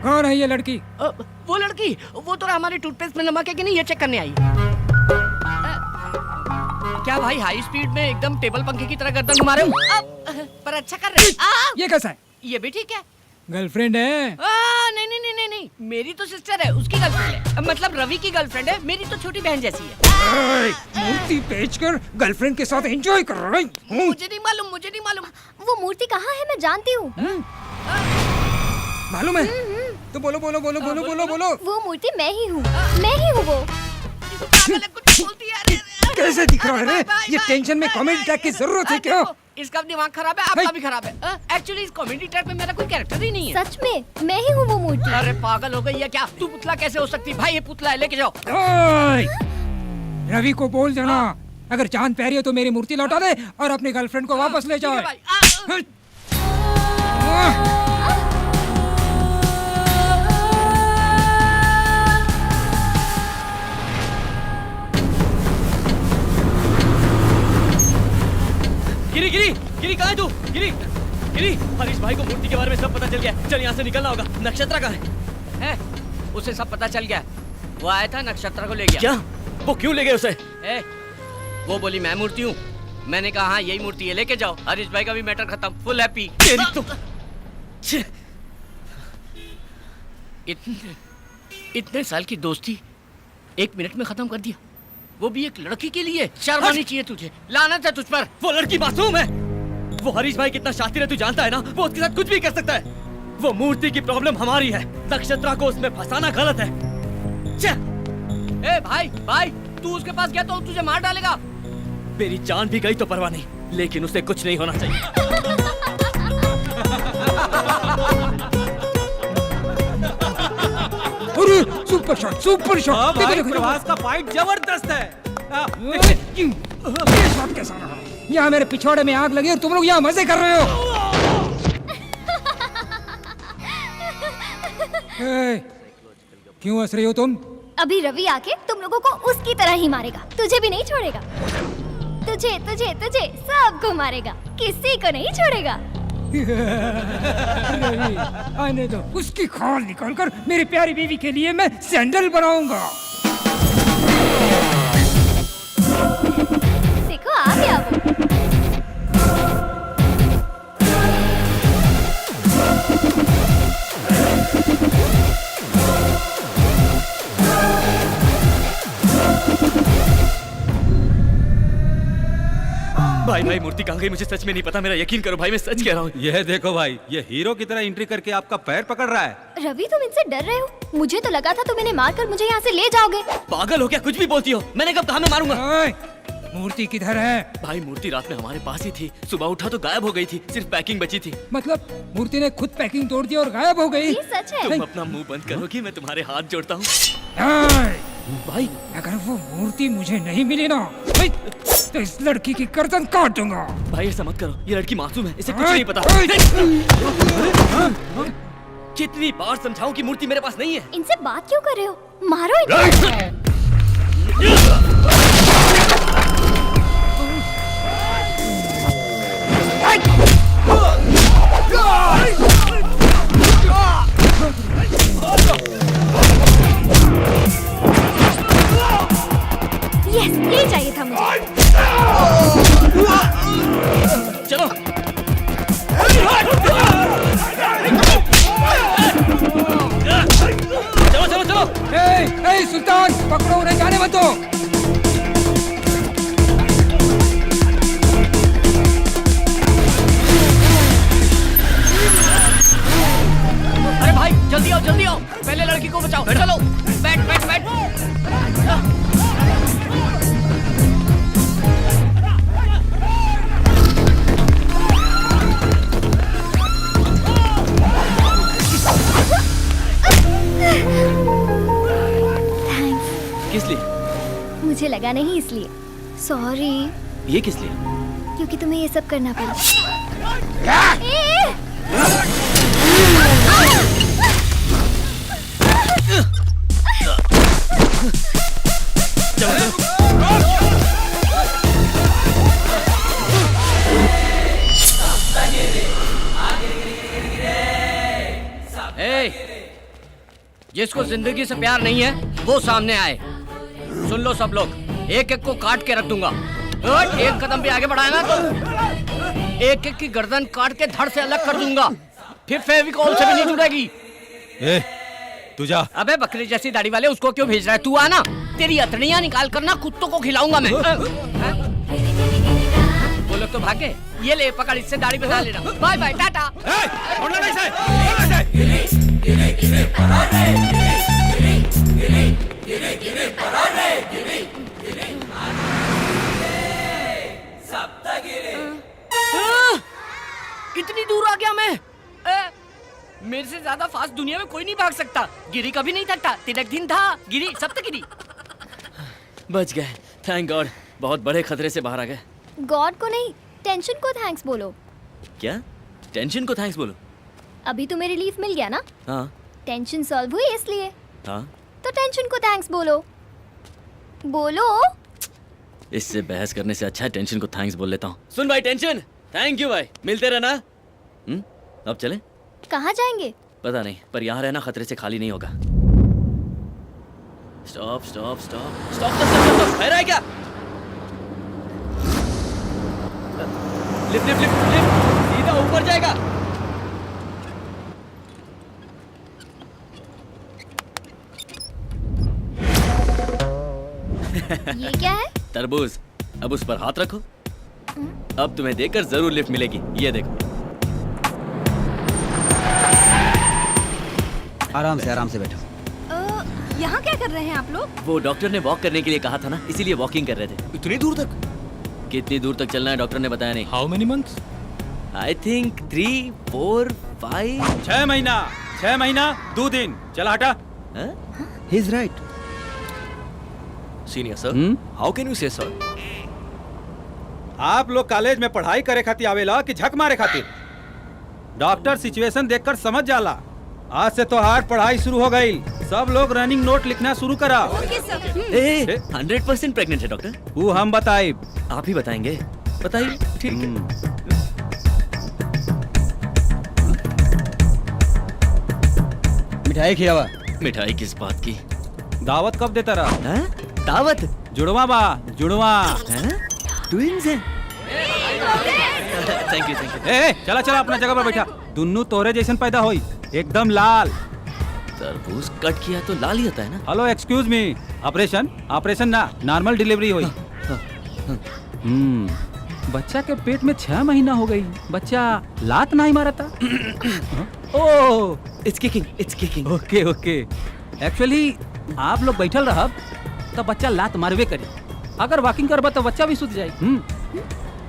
कौन है ये लड़की? वो लड़की, वो तो हमारे टूथपेस्ट में नमक है कि नहीं ये चेक करने आई। क्या भाई हाई स्पीड में एकदम टेबल पंखे की तरह गर्दन घुमा रहे हो? पर अच्छा कर रहे हैं। ये कैसा है? ये भी ठीक है। गर्लफ्रेंड है? नहीं नहीं नहीं नहीं नहीं, मेरी तो सिस्टर है, उसकी गर्लफ्रेंड है। मतलब रवि की गर्लफ्रेंड है, मेरी तो छोटी बहन जैसी है। मूर्ति बेचकर गर्लफ्रेंड के साथ एंजॉय कर रही हूँ। मुझे नहीं मालूम। वो मूर्ति कहाँ है? मैं जानती हूँ। मालूम है? तो बोलो। वो मूर्ति मैं ही हूँ। वो। कैसे दिख रहा है रे? ये टेंशन में कॉमेडी ट्रैक की जरूरत है क्या? इसका दिमाग खराब है, आपका भी खराब है। एक्चुअली इस कॉमेडी ट्रैक में मेरा कोई कैरेक्टर ही नहीं है। सच में मैं ही हूँ वो मूर्ति। अरे पागल हो गई है क्या? तू पुतला कैसे हो सकती? भाई ये पुतला है, लेके जाओ। रवि को बोल देना, अगर चांद प्यारी है तो मेरी मूर्ति लौटा दे और अपनी गर्लफ्रेंड को वापस ले जाओ। गिरी कहाँ है तू? गिरी हरीश भाई को मूर्ति के बारे में सब पता चल गया। चल यहाँ से निकलना होगा। नक्षत्रा कहाँ है? उसे सब पता चल गया। वो आया था, नक्षत्रा को ले गया। क्या? वो क्यों ले गए उसे? वो बोली मैं मूर्ति हूँ। मैंने कहा हाँ यही मूर्ति है, लेके जाओ। हरीश भाई का भी मैटर खत्म, फुल हैप्पी। इतने साल की दोस्ती 1 मिनट में खत्म कर दिया, वो भी एक लड़की के लिए। शर्म आनी चाहिए तुझे। लानत है तुझ पर। वो लड़की मासूम है। वो हरीश भाई कितना शातिर है तू जानता है ना? वो उसके साथ कुछ भी कर सकता है। वो मूर्ति की प्रॉब्लम हमारी है, नक्षत्रा को उसमें फंसाना गलत है। भाई तू उसके पास गया तो तुझे मार डालेगा। मेरी जान भी गई तो परवाह नहीं, लेकिन उसे कुछ नहीं होना चाहिए। Super shot. भाई प्रभास का फाइट जबरदस्त है। ये शॉट कैसा रहा? यहाँ मेरे पिछवाड़े में आग लगी और तुम लोग यहाँ मजे कर रहे हो। क्यों हंस रही हो तुम? अभी रवि आके तुम लोगों को उसकी तरह ही मारेगा। तुझे भी नहीं छोड़ेगा। तुझे सबको मारेगा, किसी को नहीं छोड़ेगा। रवि आने दो, उसकी खाल निकालकर मेरी प्यारी बीवी के लिए मैं सैंडल बनाऊंगा। देखो आ गया वो। भाई भाई मूर्ति कहाँ गई मुझे सच में नहीं पता, मेरा यकीन करो भाई, मैं सच कह रहा हूँ। यह देखो भाई, ये हीरो की तरह एंट्री करके आपका पैर पकड़ रहा है। रवि तुम इनसे डर रहे हो? मुझे तो लगा था तुम इन्हें मारकर मुझे यहाँ से ले जाओगे। पागल हो क्या, कुछ भी बोलती हो? मैंने कब कहा मैं मारूंगा? मूर्ति किधर है? भाई मूर्ति रात में हमारे पास ही थी, सुबह उठा तो गायब हो गई थी, सिर्फ पैकिंग बची थी। मतलब मूर्ति ने खुद पैकिंग तोड़ दी और गायब हो गई? ये सच है। तुम अपना मुंह बंद करोगी, मैं तुम्हारे हाथ जोड़ता हूँ। भाई अगर वो मूर्ति मुझे नहीं मिली ना तो इस लड़की की गर्दन काट दूंगा। भाई ऐसा मत करो, ये लड़की मासूम है, इसे कुछ नहीं पता। कितनी बार समझाऊं कि मूर्ति मेरे पास नहीं है। इनसे बात क्यों कर रहे हो? मारो इन्हें। यस, ये चाहिए था मुझे। चलो चलो चलो चलो। ए सुल्तान, पकड़ो उन्हें, जाने मत दो। अरे भाई जल्दी आओ, पहले लड़की को बचाओ। चलो बैठ बैठ बैठ। किस लिए? मुझे लगा नहीं इसलिए। सॉरी। ये किस लिए? क्योंकि तुम्हें ये सब करना पड़ा। जिसको जिंदगी से प्यार नहीं है वो सामने आए। सुन लो सब लोग, एक एक को काट के रख दूंगा। एक कदम भी आगे बढ़ाया ना तो एक एक की गर्दन काट के धड़ से अलग कर दूंगा, फिर फेविकॉल से भी नहीं जुड़ेगी। तू जा। अबे बकरी जैसी दाढ़ी वाले, उसको क्यों भेज रहा है? तू आना, तेरी अतड़ियां निकाल कर ना कुत्तों को खिलाऊंगा मैं। वो लोग तो भागे। ये ले पकड़, इससे दाढ़ी बना लेना। Bye bye, tata. इतनी दूर आ गया मैं। मेरे से ज्यादा फास्ट दुनिया में कोई नहीं भाग सकता। गिरी कभी नहीं थकता, तिलक दिन था, गिरी सप्तगिरी। बच गए, थैंक गॉड। बहुत बड़े खतरे से बाहर आ गए। गॉड को नहीं, टेंशन को थैंक्स बोलो। क्या? टेंशन को थैंक्स बोलो? अभी तुम्हें रिलीफ मिल गया ना? हाँ। टेंशन सॉल्व हुई इसलिए। हाँ। तो टेंशन को थैंक्स बोलो। बोलो। इससे बहस करने से अच्छा है टेंशन को थैंक्स बोल लेता हूँ। सुन भाई टेंशन, थैंक यू भाई, मिलते रहना। अब चले? कहाँ जाएंगे? पता नहीं, पर यहाँ रहना खतरे से खाली नहीं होगा। Stop stop stop stop stop. खैर है क्या? लिफ्ट लिफ्ट लिफ्ट लिफ्ट, सीधा ऊपर जाएगा। ये क्या है? तरबूज। अब उस पर हाथ रखो। अब तुम्हें देखकर जरूर लिफ्ट मिलेगी। ये देखो। आराम से बैठो। यहाँ क्या कर रहे हैं आप लोग? वो डॉक्टर ने वॉक करने के लिए कहा था ना, इसीलिए वॉकिंग कर रहे थे। इतनी दूर तक? कितनी दूर तक चलना है डॉक्टर ने बताया नहीं। How many months? I think 3, 4, 5। 6 महीना 2 दिन। चला हटा। He is right. Senior sir, how can you से सर? आप लोग कॉलेज में पढ़ाई करे खातिर आवेला कि झक मारे खातिर? डॉक्टर सिचुएशन देखकर समझ जाला। आज से तो हार्ड पढ़ाई शुरू हो गई। सब लोग रनिंग नोट लिखना शुरू करा। 100% प्रेग्नेंट है डॉक्टर। वो हम बताए? आप ही बताएंगे। बताइए। ठीक है। मिठाई खिलावा। मिठाई किस बात की? दावत कब देता रहा? दावत? जुड़वा बा, जुड़वा। ट्विंस हैं। Thank you. चला अपना जगह पर बैठा। दुन्नू तोरे जैसन पैदा होई, एकदम लाल। तरबूज कट किया तो लाल ही होता है ना? हेलो एक्सक्यूज मी, ऑपरेशन ना, नॉर्मल डिलीवरी हुई। बच्चा के पेट में 6 महीना हो गई, बच्चा लात नहीं मारा था। Oh, it's kicking. Okay okay. Actually आप लोग बैठल रहब तो बच्चा लात मारवे करी, अगर वॉकिंग करबा तो बच्चा भी सुत जाई।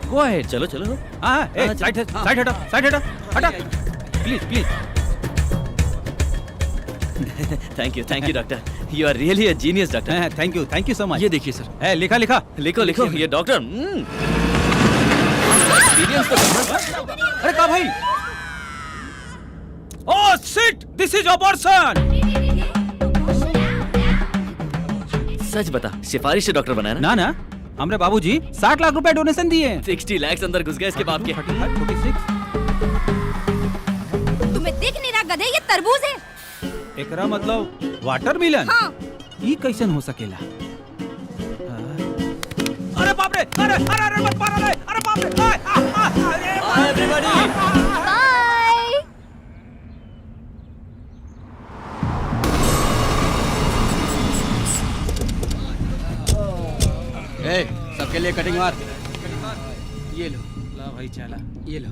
Go ahead. चलो चलो। हाँ, साइड हटा please. Thank you doctor, you are really a genius doctor. Thank you so much. ये देखिए सर। लिखो ये डॉक्टर एक्सपीरियंस तो अरे का भाई? Oh shit, this is abortion. सच बता, सिफारिश से डॉक्टर बनाया ना? हमरे बाबूजी 60 लाख रुपए डोनेशन दिए। 60 लाख अंदर घुस गए इसके बाप के। 46। तुम्हें दिख नहीं रहा गधे, ये तरबूज है। एकरा मतलब वाटरमेलन? हाँ। ये कैसन हो सकेला? अरे बाप रे, अरे मत मारो रे, अरे बाप रे। Bye everybody. बाय। सबके लिए कटिंग मार। ये लो, ला भाई चला, ये लो।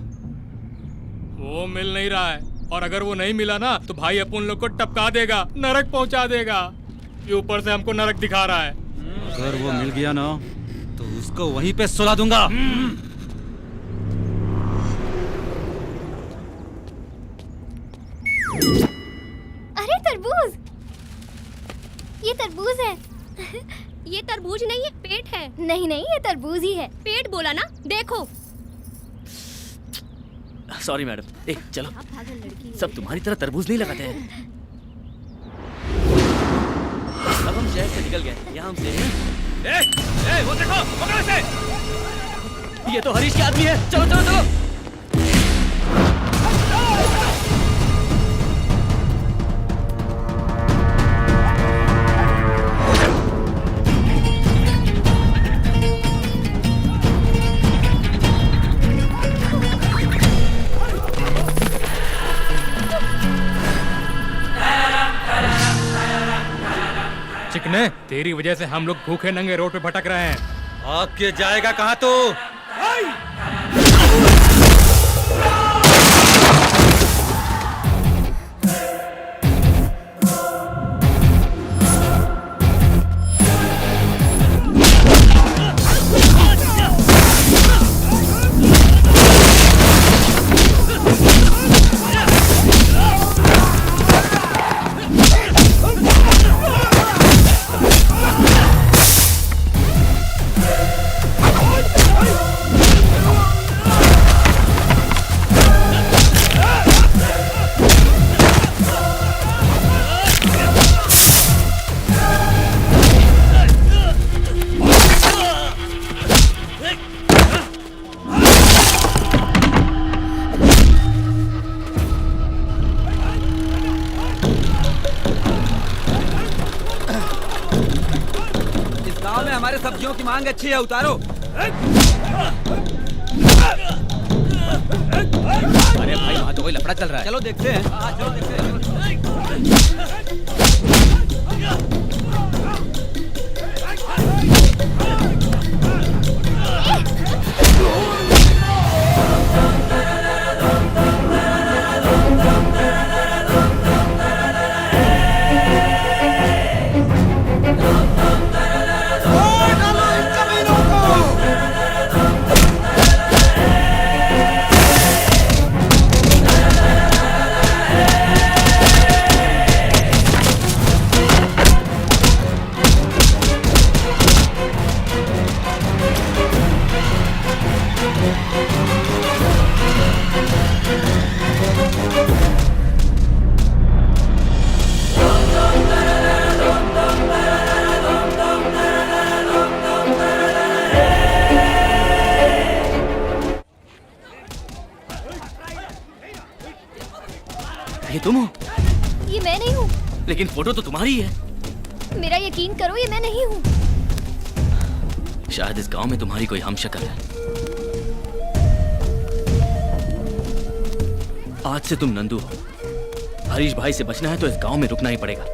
वो मिल नहीं रहा है, और अगर वो नहीं मिला ना तो भाई अपन लोग को टपका देगा, नरक पहुंचा देगा। ये ऊपर से हमको नरक दिखा रहा है। अगर वो मिल गया ना तो उसको वहीं पे सुला दूंगा। अरे तरबूज, ये तरबूज है। ये तरबूज नहीं है, पेट है। नहीं, ये तरबूज ही है। पेट बोला ना, देखो। Sorry madam. चलो, सब तुम्हारी तरह तरबूज नहीं लगाते हैं। अब हम शहर से निकल गए, यहाँ हमसे वो देखो, पकड़ो इसे। ये तो हरीश के आदमी है। चलो। चिकने, तेरी वजह से हम लोग भूखे नंगे रोड पे भटक रहे हैं। आगे जाएगा कहाँ तू? हमारे सब्जियों की मांग अच्छी है, उतारो। अरे भाई, वहाँ तो कोई लफड़ा चल रहा है। चलो देखते हैं। चलो देखते हैं। ये तुम हो? ये मैं नहीं हूँ। लेकिन फोटो तो तुम्हारी है। मेरा यकीन करो, ये मैं नहीं हूँ। शायद इस गांव में तुम्हारी कोई हमशक्ल है। आज से तुम नंदू हो। हरीश भाई से बचना है तो इस गांव में रुकना ही पड़ेगा।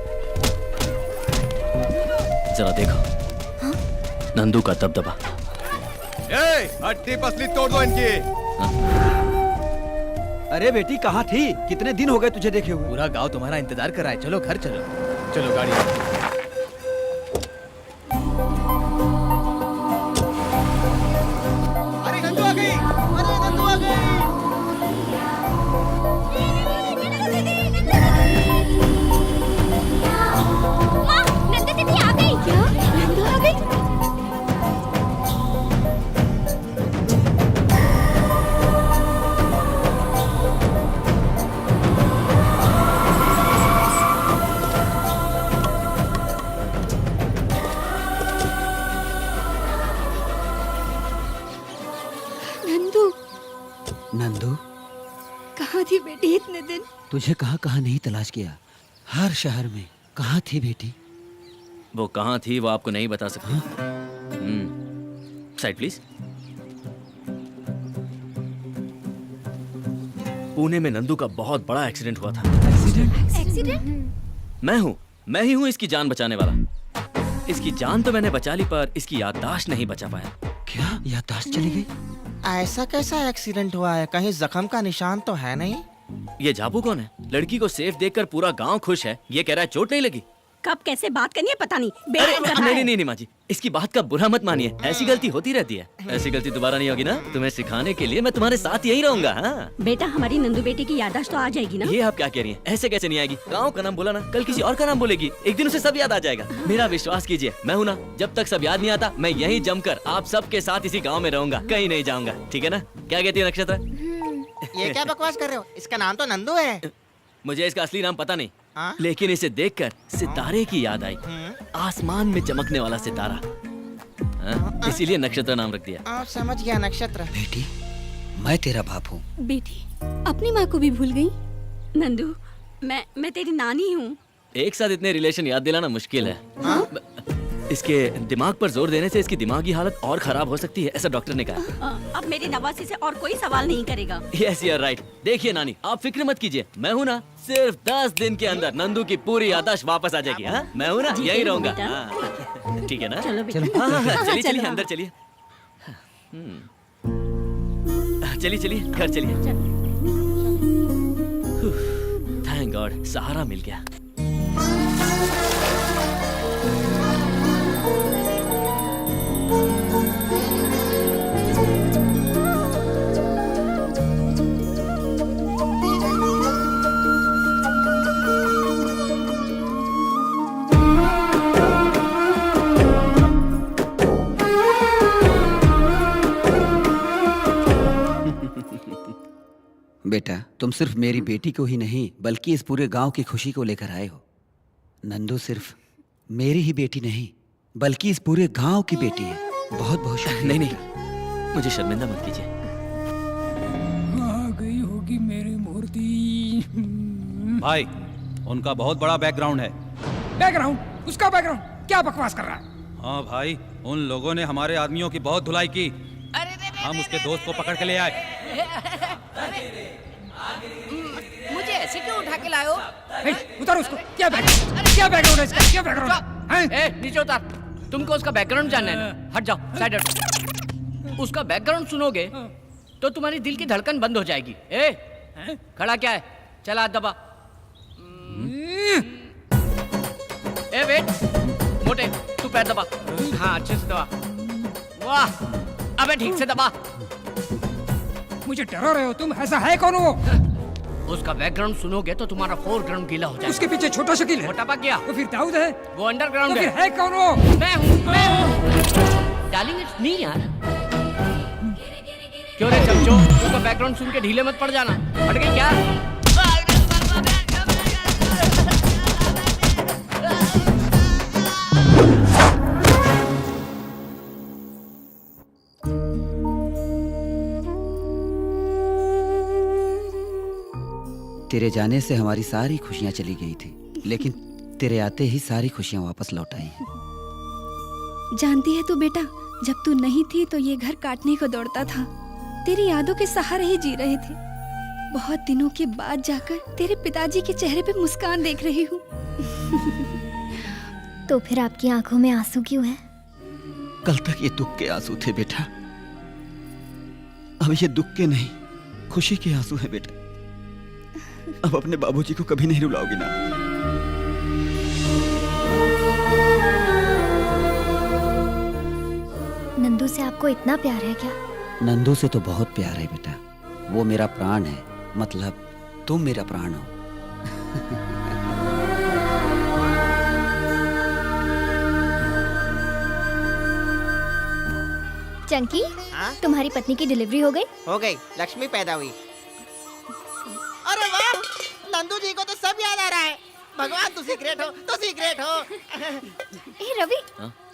जरा देखो, नंदू का दबदबा। हड्डी पसली तोड़ दो इनकी। अरे बेटी कहाँ थी? कितने दिन हो गए तुझे देखे हुए? पूरा गांव तुम्हारा इंतजार कर रहा है। चलो घर चलो। चलो गाड़ी। अरे नंदू आ गई, अरे नंदू आ गई। नंदू दीदी आ गई। क्या? नंदू आ गई? नंदू नंदू, कहाँ थी बेटी इतने दिन? तुझे कहाँ कहाँ नहीं तलाश किया, हर शहर में। कहाँ थी बेटी? वो कहाँ थी वो आपको नहीं बता सकती। Side please. पुणे में नंदू का बहुत बड़ा एक्सीडेंट हुआ था। एक्सीडेंट? मैं ही हूँ इसकी जान बचाने वाला। इसकी जान तो मैंने बचा ली पर इसकी याददाश्त नहीं बचा पाया। क्या याददाश्त चली गई? ऐसा कैसा एक्सीडेंट हुआ है? कहीं जख्म का निशान तो है नहीं? ये जाबू कौन है? लड़की को सेफ देखकर पूरा गांव खुश है। ये कह रहा है चोट नहीं लगी। कब कैसे बात करनी है पता नहीं। नहीं माँ जी, इसकी बात का बुरा मत मानिए। ऐसी गलती होती रहती है। ऐसी गलती दोबारा नहीं होगी ना? तुम्हें सिखाने के लिए मैं तुम्हारे साथ यहीं रहूंगा। हाँ? बेटा हमारी नंदू बेटी की याददाश्त तो आ जाएगी ना? ये आप क्या कह रही हैं? ऐसे कैसे नहीं आएगी? गांव का नाम बोला ना, कल किसी और का नाम बोलेगी, एक दिन उसे सब याद आ जाएगा। मेरा विश्वास कीजिए, मैं हूँ ना। जब तक सब याद नहीं आता मैं यहीं जमकर आप सबके साथ इसी गाँव में रहूंगा, कहीं नहीं जाऊंगा। ठीक है ना? क्या कहती है नक्षत्र? ये क्या बकवास कर रहे हो? इसका नाम तो नंदू है। मुझे इसका असली नाम पता नहीं, हाँ? लेकिन इसे देखकर सितारे की याद आई। आसमान में चमकने वाला सितारा, हाँ? इसीलिए नक्षत्र नाम रख दिया। समझ गया नक्षत्र। बेटी, मैं तेरा बाप हूँ। बेटी अपनी माँ को भी भूल गई? नंदू मैं तेरी नानी हूँ। एक साथ इतने रिलेशन याद दिलाना मुश्किल है। हाँ? इसके दिमाग पर जोर देने से इसकी दिमागी हालत और खराब हो सकती है, ऐसा डॉक्टर ने कहा। अब मेरी नवासी से और कोई सवाल नहीं करेगा। Yes you are right. देखिए नानी, आप फिक्र मत कीजिए, मैं हूँ ना। सिर्फ 10 दिन के अंदर नंदू की पूरी याददाश्त वापस आ जाएगी। हाँ? मैं हूँ ना, यही रहूंगा। हाँ। ठीक है ना? चलो चलिए चलिए अंदर चलिए। चलिए चलिए घर चलिए। थैंक गॉड, सहारा मिल गया। बेटा, तुम सिर्फ मेरी बेटी को ही नहीं बल्कि इस पूरे गांव की खुशी को लेकर आए हो। नंदू सिर्फ मेरी ही बेटी नहीं बल्कि इस पूरे गांव की बेटी है। बहुत बहुत शुक्रिया। नहीं, मुझे शर्मिंदा मत कीजिए। आ गई होगी मेरी मूर्ति। भाई, उनका बहुत बड़ा बैकग्राउंड है। बैकग्राउंड? उसका बैकग्राउंड? क्या बकवास कर रहा है? हाँ भाई, उन लोगों ने हमारे आदमियों की बहुत धुलाई की। हम उसके दोस्त को पकड़ के ले आए। मुझे ऐसे क्यों उठा के लाए हो? उतारो उसको। क्या बैकग्राउंड है इसका? क्या बैकग्राउंड है? ए, नीचे उतार। तुमको उसका बैकग्राउंड जानना है ना? हट जाओ, साइड हट। उसका बैकग्राउंड सुनोगे तो तुम्हारी दिल की धड़कन बंद हो जाएगी। खड़ा क्या है? चला हाथ दबा। ए वेट, मोटे तू पैर दबा। हाँ अच्छे से दबा। वाह, अबे ठीक से दबा। मुझे डरा रहे हो तुम? ऐसा है कौन वो? उसका बैकग्राउंड सुनोगे तो तुम्हारा फोरग्राउंड गीला हो जाएगा। उसके पीछे छोटा शकील है। मोटा पा गया। तो फिर दाऊद है? वो अंडरग्राउंड तो है। फिर है कौन वो? मैं हूँ। डार्लिंग इट्स मी यार। क्यों रे चमचो, उसका बैकग्राउंड सुन के ढीले मत पड़ जाना। हट गई क्या? तेरे जाने से हमारी सारी खुशियां चली गई थी, लेकिन तेरे आते ही सारी खुशियां वापस लौट आई हैं। जानती है तू बेटा, जब तू नहीं थी तो ये घर काटने को दौड़ता था। तेरी यादों के सहारे ही जी रहे थे। बहुत दिनों के बाद जाकर तेरे पिताजी के चेहरे पे मुस्कान देख रही हूँ। तो फिर आपकी आंखों में आंसू क्यों है? कल तक ये दुख के आंसू थे बेटा, अब ये दुख के नहीं, खुशी के आंसू है बेटा। अब अपने बाबूजी को कभी नहीं रुलाओगी ना? नंदू से आपको इतना प्यार है क्या? नंदू से तो बहुत प्यार है बेटा। वो मेरा प्राण है, मतलब तुम मेरा प्राण हो। चंकी, तुम्हारी पत्नी की डिलीवरी हो गई? हो गई, लक्ष्मी पैदा हुई। अरे वाह, नंदू जी को तो सब याद आ रहा है। भगवान तू सीक्रेट हो, तू सीक्रेट हो। ए रवि,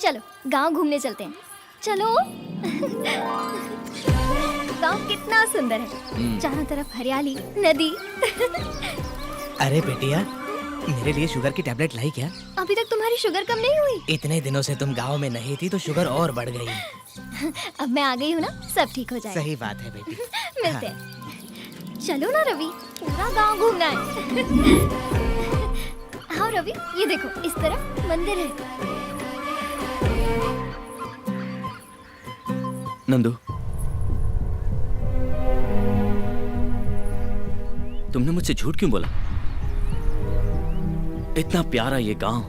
चलो गांव घूमने चलते हैं। चलो। गांव कितना सुंदर है, चारों तरफ हरियाली, नदी। अरे बेटिया, मेरे लिए शुगर की टैबलेट लाई क्या? अभी तक तुम्हारी शुगर कम नहीं हुई? इतने दिनों से तुम गांव में नहीं थी तो शुगर और बढ़ गई। अब मैं आ गई हूँ ना, सब ठीक हो जाएगा। सही बात है बेटी। मिलते हैं। चलो ना रवि, पूरा गांव घूमना है। हाँ रवि, ये देखो, इस तरफ मंदिर है। नंदू, तुमने मुझसे झूठ क्यों बोला? इतना प्यारा ये गांव,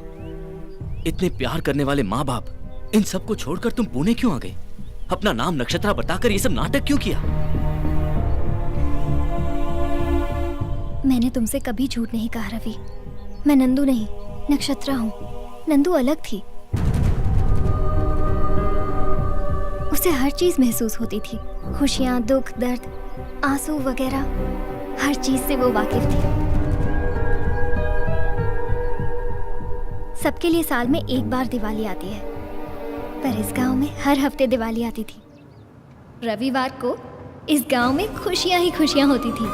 इतने प्यार करने वाले माँ बाप, इन सब को छोड़कर तुम पुणे क्यों आ गई? अपना नाम नक्षत्रा बताकर ये सब नाटक क्यों किया? मैंने तुमसे कभी झूठ नहीं कहा रवि। मैं नंदू नहीं, नक्षत्रा हूँ। नंदू अलग थी, उसे हर चीज महसूस होती थी। खुशियाँ, दुख, दर्द, आंसू वगैरह, हर चीज से वो वाकिफ थी। सबके लिए साल में एक बार दिवाली आती है, पर इस गांव में हर हफ्ते दिवाली आती थी। रविवार को इस गांव में खुशियां ही खुशियां होती थी।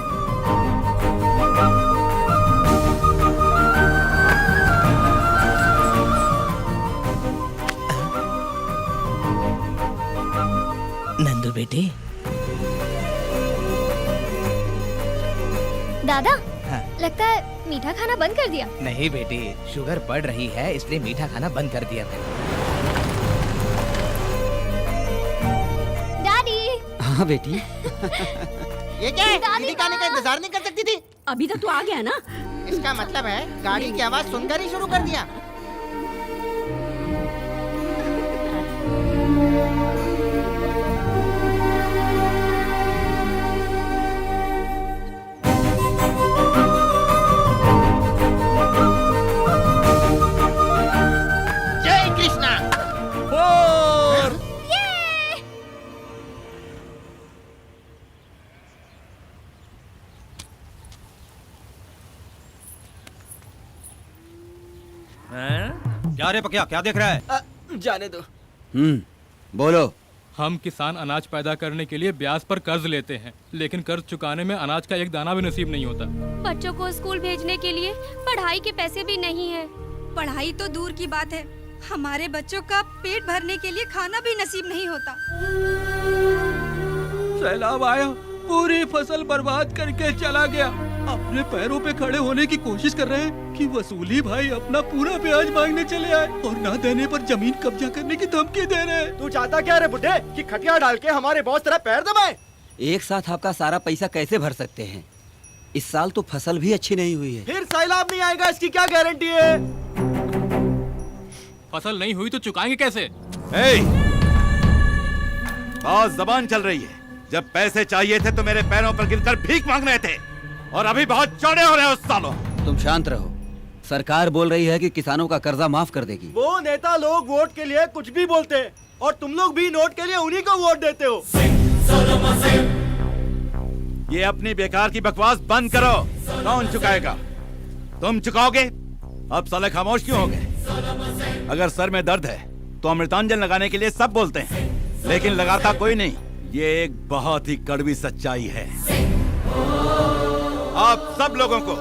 नंदू बेटे। दादा, लगता है मीठा खाना बंद कर दिया। नहीं बेटी, शुगर बढ़ रही है इसलिए मीठा खाना बंद कर दिया मैंने। डैडी। हाँ बेटी। ये क्या है? दीदी खाने का इंतजार नहीं कर सकती थी? अभी तक तू आ गया ना? इसका मतलब है गाड़ी की आवाज सुनकर ही शुरू कर दिया। जय कृष्णा। क्या रे पकिया, क्या देख रहा है? जाने दो। बोलो। हम किसान अनाज पैदा करने के लिए ब्याज पर कर्ज लेते हैं, लेकिन कर्ज चुकाने में अनाज का एक दाना भी नसीब नहीं होता। बच्चों को स्कूल भेजने के लिए पढ़ाई के पैसे भी नहीं है। पढ़ाई तो दूर की बात है, हमारे बच्चों का पेट भरने के लिए खाना भी नसीब नहीं होता। सैलाब आया, पूरी फसल बर्बाद करके चला गया। अपने पैरों पे खड़े होने की कोशिश कर रहे हैं कि वसूली भाई अपना पूरा ब्याज मांगने चले आए और ना देने पर जमीन कब्जा करने की धमकी दे रहे हैं। तू चाहता क्या रे बुड्ढे, कि खटिया डाल के हमारे बॉस तेरा पैर दबाए? एक साथ आपका सारा पैसा कैसे भर सकते हैं? इस साल तो फसल भी अच्छी नहीं हुई है। फिर सैलाब नहीं आएगा इसकी क्या गारंटी है? फसल नहीं हुई तो चुकाएंगे कैसे? बहुत जबान चल रही है। जब पैसे चाहिए थे तो मेरे पैरों पर गिरकर भीख मांग रहे थे, और अभी बहुत चौड़े हो रहे हो सालों। तुम शांत रहो। सरकार बोल रही है कि किसानों का कर्जा माफ कर देगी। वो नेता लोग वोट के लिए कुछ भी बोलते हैं, और तुम लोग भी नोट के लिए उन्हीं को वोट देते हो। ये अपनी बेकार की बकवास बंद करो। कौन चुकाएगा? तुम चुकाओगे? अब साले खामोश क्यों हो गए? अगर सर में दर्द है तो अमृतांजन लगाने के लिए सब बोलते हैं, लेकिन लगाता कोई नहीं। ये एक बहुत ही कड़वी सच्चाई है। आप सब लोगों को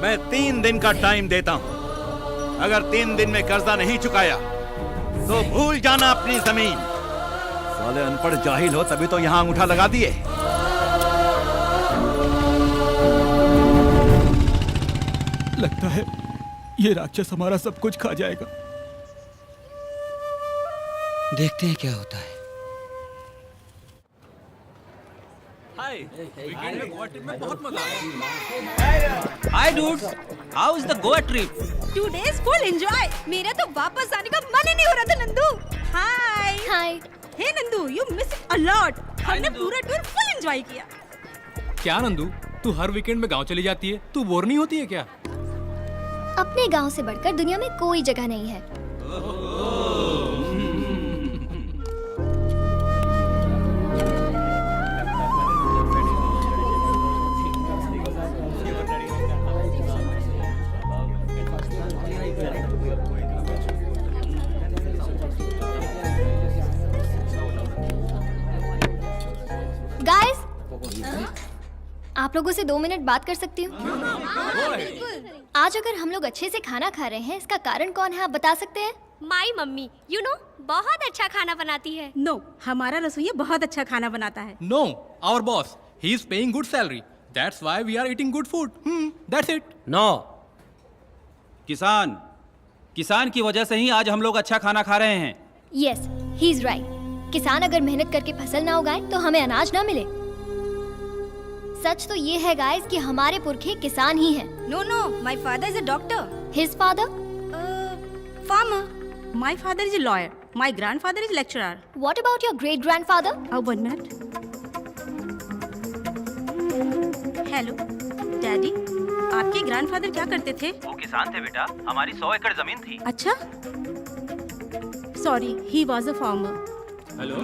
मैं 3 दिन का टाइम देता हूं। अगर 3 दिन में कर्जा नहीं चुकाया तो भूल जाना अपनी जमीन। साले अनपढ़ जाहिल हो तभी तो यहां अंगूठा लगा दिए। लगता है ये राक्षस हमारा सब कुछ खा जाएगा। देखते हैं क्या होता है। हाय वीकेंड में गोवा ट्रिप में बहुत मजा आया। Hi dudes, how is the Goa trip? 2 days full enjoy. मेरा तो वापस आने का मन ही नहीं हो रहा था Nandu. Hi hi. Hey Nandu, you miss a lot. हमने पूरा टूर फुल एंजॉय किया। क्या नंदू, तू हर वीकेंड में गांव चली जाती है, तू बोर नहीं होती है क्या? अपने गांव से बढ़कर दुनिया में कोई जगह नहीं है। गाइस, आप लोगों से 2 मिनट बात कर सकती हूँ? आज अगर हम लोग अच्छे से खाना खा रहे हैं, इसका कारण कौन है, आप बता सकते हैं? माई मम्मी, यू नो, बहुत अच्छा खाना बनाती है। नो, हमारा रसोइया बहुत अच्छा खाना बनाता है। No, our boss, he is paying good salary, that's why we are eating good food. That's it. No, किसान की वजह से ही आज हम लोग अच्छा खाना खा रहे हैं। Yes, he is right. किसान अगर मेहनत करके फसल ना उगाए तो हमें अनाज ना मिले। सच तो ये है गाइस कि हमारे पुरखे किसान ही हैं। No no, my father is a doctor. His father? Farmer. My father is a lawyer. My grandfather is lecturer. What about your great grandfather? 1 minute. Hello daddy, आपके ग्रैंडफादर क्या करते थे? वो किसान थे बेटा, हमारी 100 एकड़ जमीन थी। अच्छा, sorry, he was a farmer. Hello,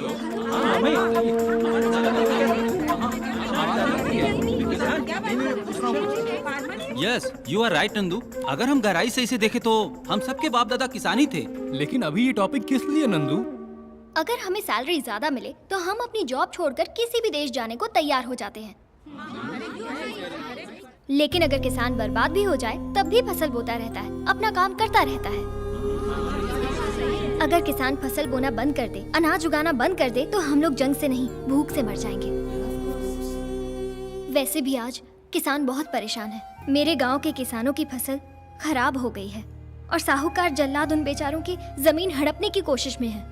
yes, you are right Nandu. अगर हम गहराई से इसे देखें तो हम सबके बाप दादा किसान ही थे। लेकिन अभी ये टॉपिक किस लिए नंदू? अगर हमें सैलरी ज्यादा मिले तो हम अपनी जॉब छोड़कर किसी भी देश जाने को तैयार हो जाते हैं। लेकिन अगर किसान बर्बाद भी हो जाए तब भी फसल बोता रहता है, अपना काम करता रहता है। अगर किसान फसल बोना बंद कर दे, अनाज उगाना बंद कर दे, तो हम लोग जंग से नहीं, भूख से मर जाएंगे। वैसे भी आज किसान बहुत परेशान है। मेरे गांव के किसानों की फसल खराब हो गई है और साहूकार जल्लाद उन बेचारों की जमीन हड़पने की कोशिश में है।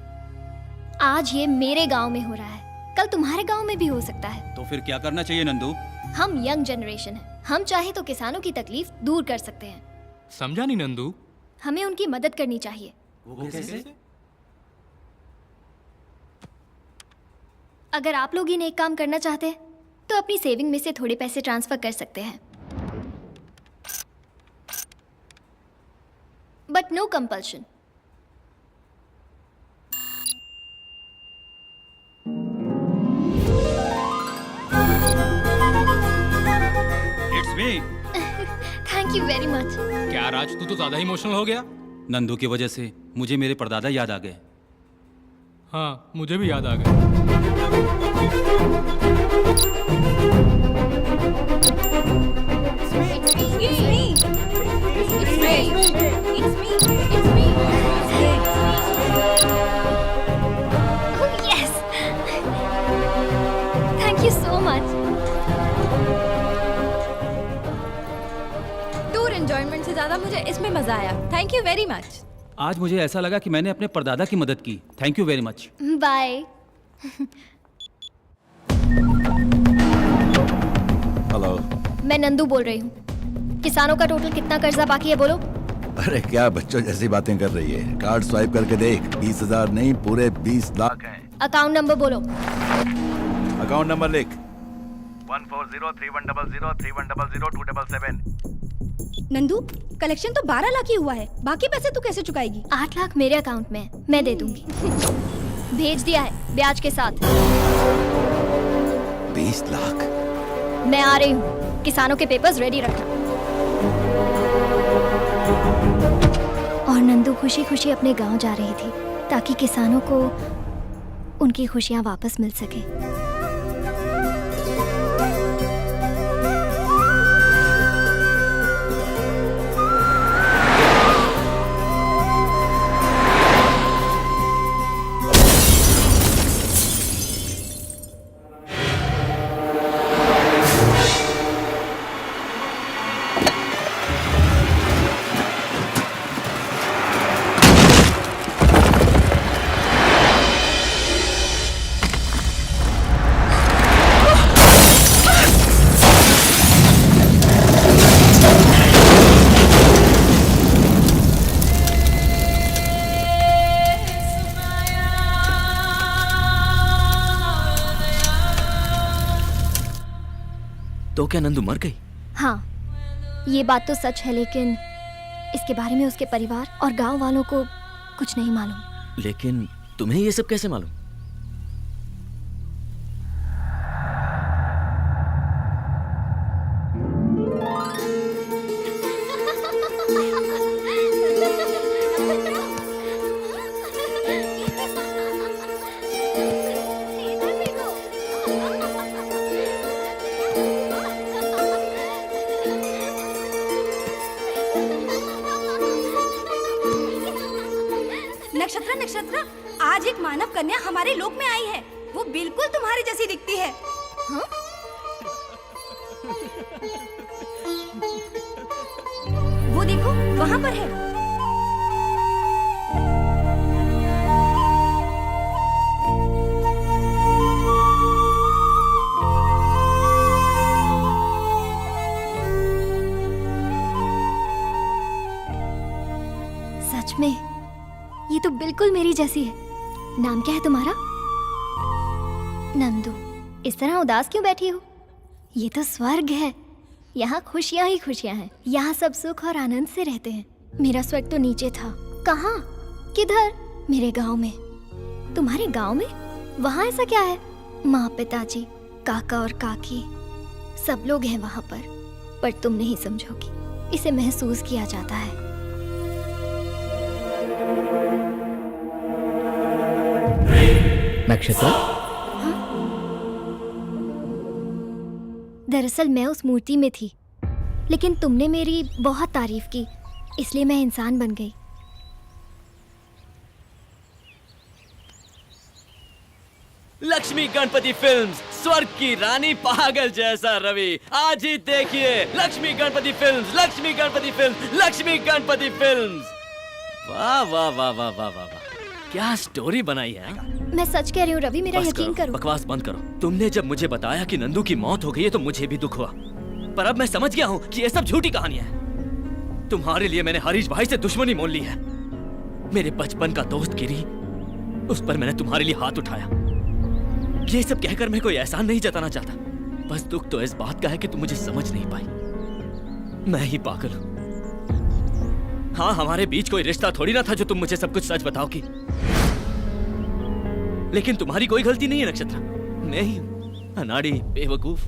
आज ये मेरे गांव में हो रहा है, कल तुम्हारे गांव में भी हो सकता है। तो फिर क्या करना चाहिए नंदू? हम यंग जनरेशन है, हम चाहे तो किसानों की तकलीफ दूर कर सकते हैं। समझा नहीं नंदू? हमें उनकी मदद करनी चाहिए। वो कैसे? अगर आप लोग ही नेक काम करना चाहते हैं तो अपनी सेविंग में से थोड़े पैसे ट्रांसफर कर सकते हैं, but no compulsion. It's me. Thank you very much. क्या राज, तू तो ज्यादा इमोशनल हो गया। नंदू की वजह से मुझे मेरे परदादा याद आ गए। हाँ, मुझे भी याद आ गया। Thank you so much. Tour enjoyment से ज्यादा मुझे इसमें मजा आया। Thank you very much. आज मुझे ऐसा लगा कि मैंने अपने परदादा की मदद की। Thank you very much. Bye. Hello, मैं नंदू बोल रही हूँ। किसानों का टोटल कितना कर्जा बाकी है बोलो? अरे क्या बच्चों जैसी बातें कर रही है। कार्ड स्वाइप करके देख, 20,000 नहीं पूरे 20 लाख हैं। अकाउंट नंबर बोलो। अकाउंट नंबर लिख। 140310031002777। नंदू, कलेक्शन तो 12 लाख ही हुआ है, बाकी पैसे तू कैसे चुकाएगी? 8 लाख मेरे अकाउंट में है, मैं दे दूंगी। भेज दिया है ब्याज के साथ। 20 लाख। मैं आ रही हूँ, किसानों के पेपर्स रेडी रखना। और नंदू खुशी खुशी अपने गांव जा रही थी ताकि किसानों को उनकी खुशियाँ वापस मिल सके। तो क्या नंदू मर गई? हाँ, ये बात तो सच है, लेकिन इसके बारे में उसके परिवार और गांव वालों को कुछ नहीं मालूम। लेकिन तुम्हें ये सब कैसे मालूम? नक्षत्र नक्षत्र, आज एक मानव कन्या हमारे लोक में आई है। वो बिल्कुल तुम्हारी जैसी दिखती है। हाँ? वो देखो, वहाँ पर है। सच में ये तो बिल्कुल मेरी जैसी है। नाम क्या है तुम्हारा? नंदू। इस तरह उदास क्यों बैठी हो? ये तो स्वर्ग है। यहाँ खुशियाँ ही खुशियाँ हैं। यहाँ सब सुख और आनंद से रहते हैं। मेरा स्वर्ग तो नीचे था। कहाँ? किधर? मेरे गांव में। तुम्हारे गांव में? वहाँ ऐसा क्या है? माँ, पिताजी, काका और काकी सब लोग हैं वहाँ पर तुम नहीं समझोगी। इसे महसूस किया जाता है। नक्षत्र, दरअसल मैं उस मूर्ति में थी, लेकिन तुमने मेरी बहुत तारीफ की, इसलिए मैं इंसान बन गई। लक्ष्मी गणपति फिल्म्स, स्वर्ग की रानी पागल जैसा रवि। आज ही देखिए Lakshmi Ganpati films, Lakshmi Ganpati films, Lakshmi Ganpati films. वाह वाह वाह वाह वाह वाह वाह, क्या स्टोरी बनाई है। मैं सच कह रही हूँ रवि, मेरा यकीन करो। बकवास बंद करो। तुमने जब मुझे बताया कि नंदू की मौत हो गई है तो मुझे भी दुख हुआ, पर अब मैं समझ गया हूँ कि ये सब झूठी कहानियां हैं। तुम्हारे लिए मैंने हरीश भाई से दुश्मनी मोल ली है। मेरे बचपन का दोस्त गिरी, उस पर मैंने तुम्हारे लिए हाथ उठाया। ये सब कहकर मैं कोई एहसान नहीं जताना चाहता, बस दुख तो इस बात का है कि तुम मुझे समझ नहीं पाई। मैं ही पागल हूं। हाँ, हमारे बीच कोई रिश्ता थोड़ी ना था जो तुम मुझे सब कुछ सच बताओगी। लेकिन तुम्हारी कोई गलती नहीं है नक्षत्र, मैं ही हूं अनाड़ी, बेवकूफ।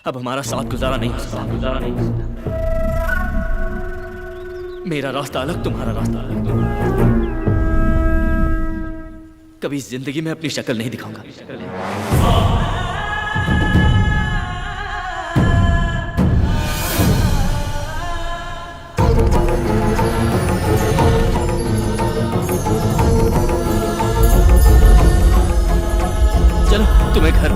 अब हमारा साथ गुजारा नहीं हो सकता। मेरा रास्ता अलग, तुम्हारा रास्ता अलग। कभी जिंदगी में अपनी शक्ल नहीं दिखाऊंगा। चलो तुम्हें घर।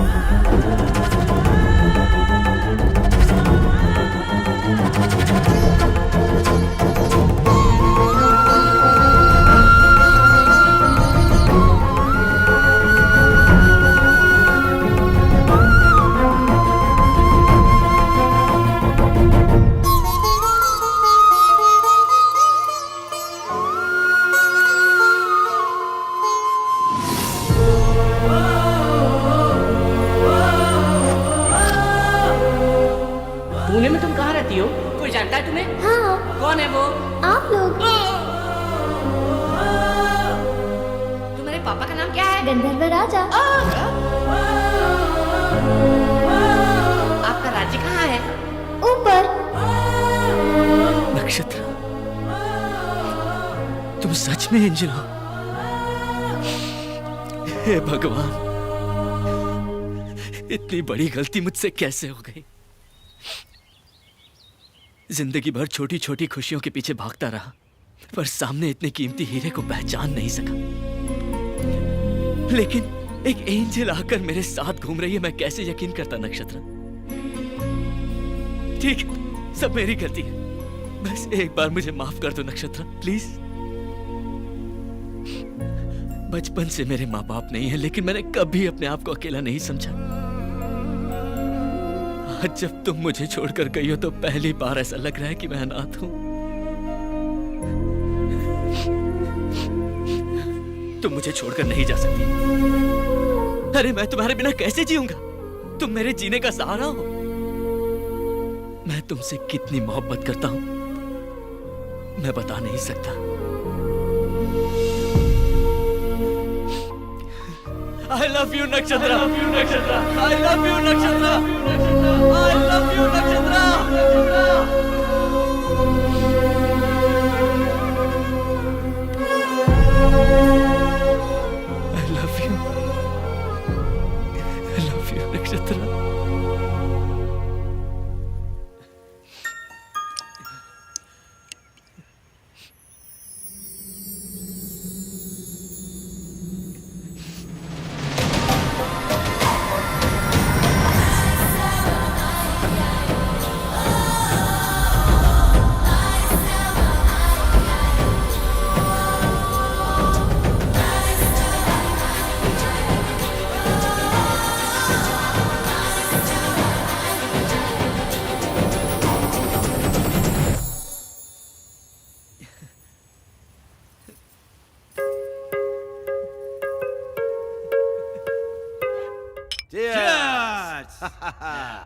पुणे में तुम कहाँ रहती हो? कोई जानता है तुम्हें? हाँ। कौन है वो? आप लोग। तुम्हारे पापा का नाम क्या है? गंधर्व राजा। आपका राज्य कहाँ है? ऊपर। नक्षत्र, तुम सच में एंजल हो? हे भगवान, इतनी बड़ी गलती मुझसे कैसे हो गई। जिंदगी भर छोटी छोटी खुशियों के पीछे भागता रहा, पर सामने इतने कीमती हीरे को पहचान नहीं सका। लेकिन एक एंजल आकर मेरे साथ घूम रही है, मैं कैसे यकीन करता नक्षत्र। ठीक है, सब मेरी गलती है। बस एक बार मुझे माफ कर दो नक्षत्र, प्लीज। बचपन से मेरे माँ बाप नहीं है, लेकिन मैंने कभी अपने आप को अकेला नहीं समझा। आज जब तुम मुझे छोड़कर गई हो तो पहली बार ऐसा लग रहा है कि मैं अनाथ हूं। तुम मुझे छोड़कर नहीं जा सकती। अरे मैं तुम्हारे बिना कैसे जीऊंगा? तुम मेरे जीने का सहारा हो। मैं तुमसे कितनी मोहब्बत करता हूं मैं बता नहीं सकता। I love you Nakshatra. I love you Nakshatra. I love you Nakshatra. I love you Nakshatra.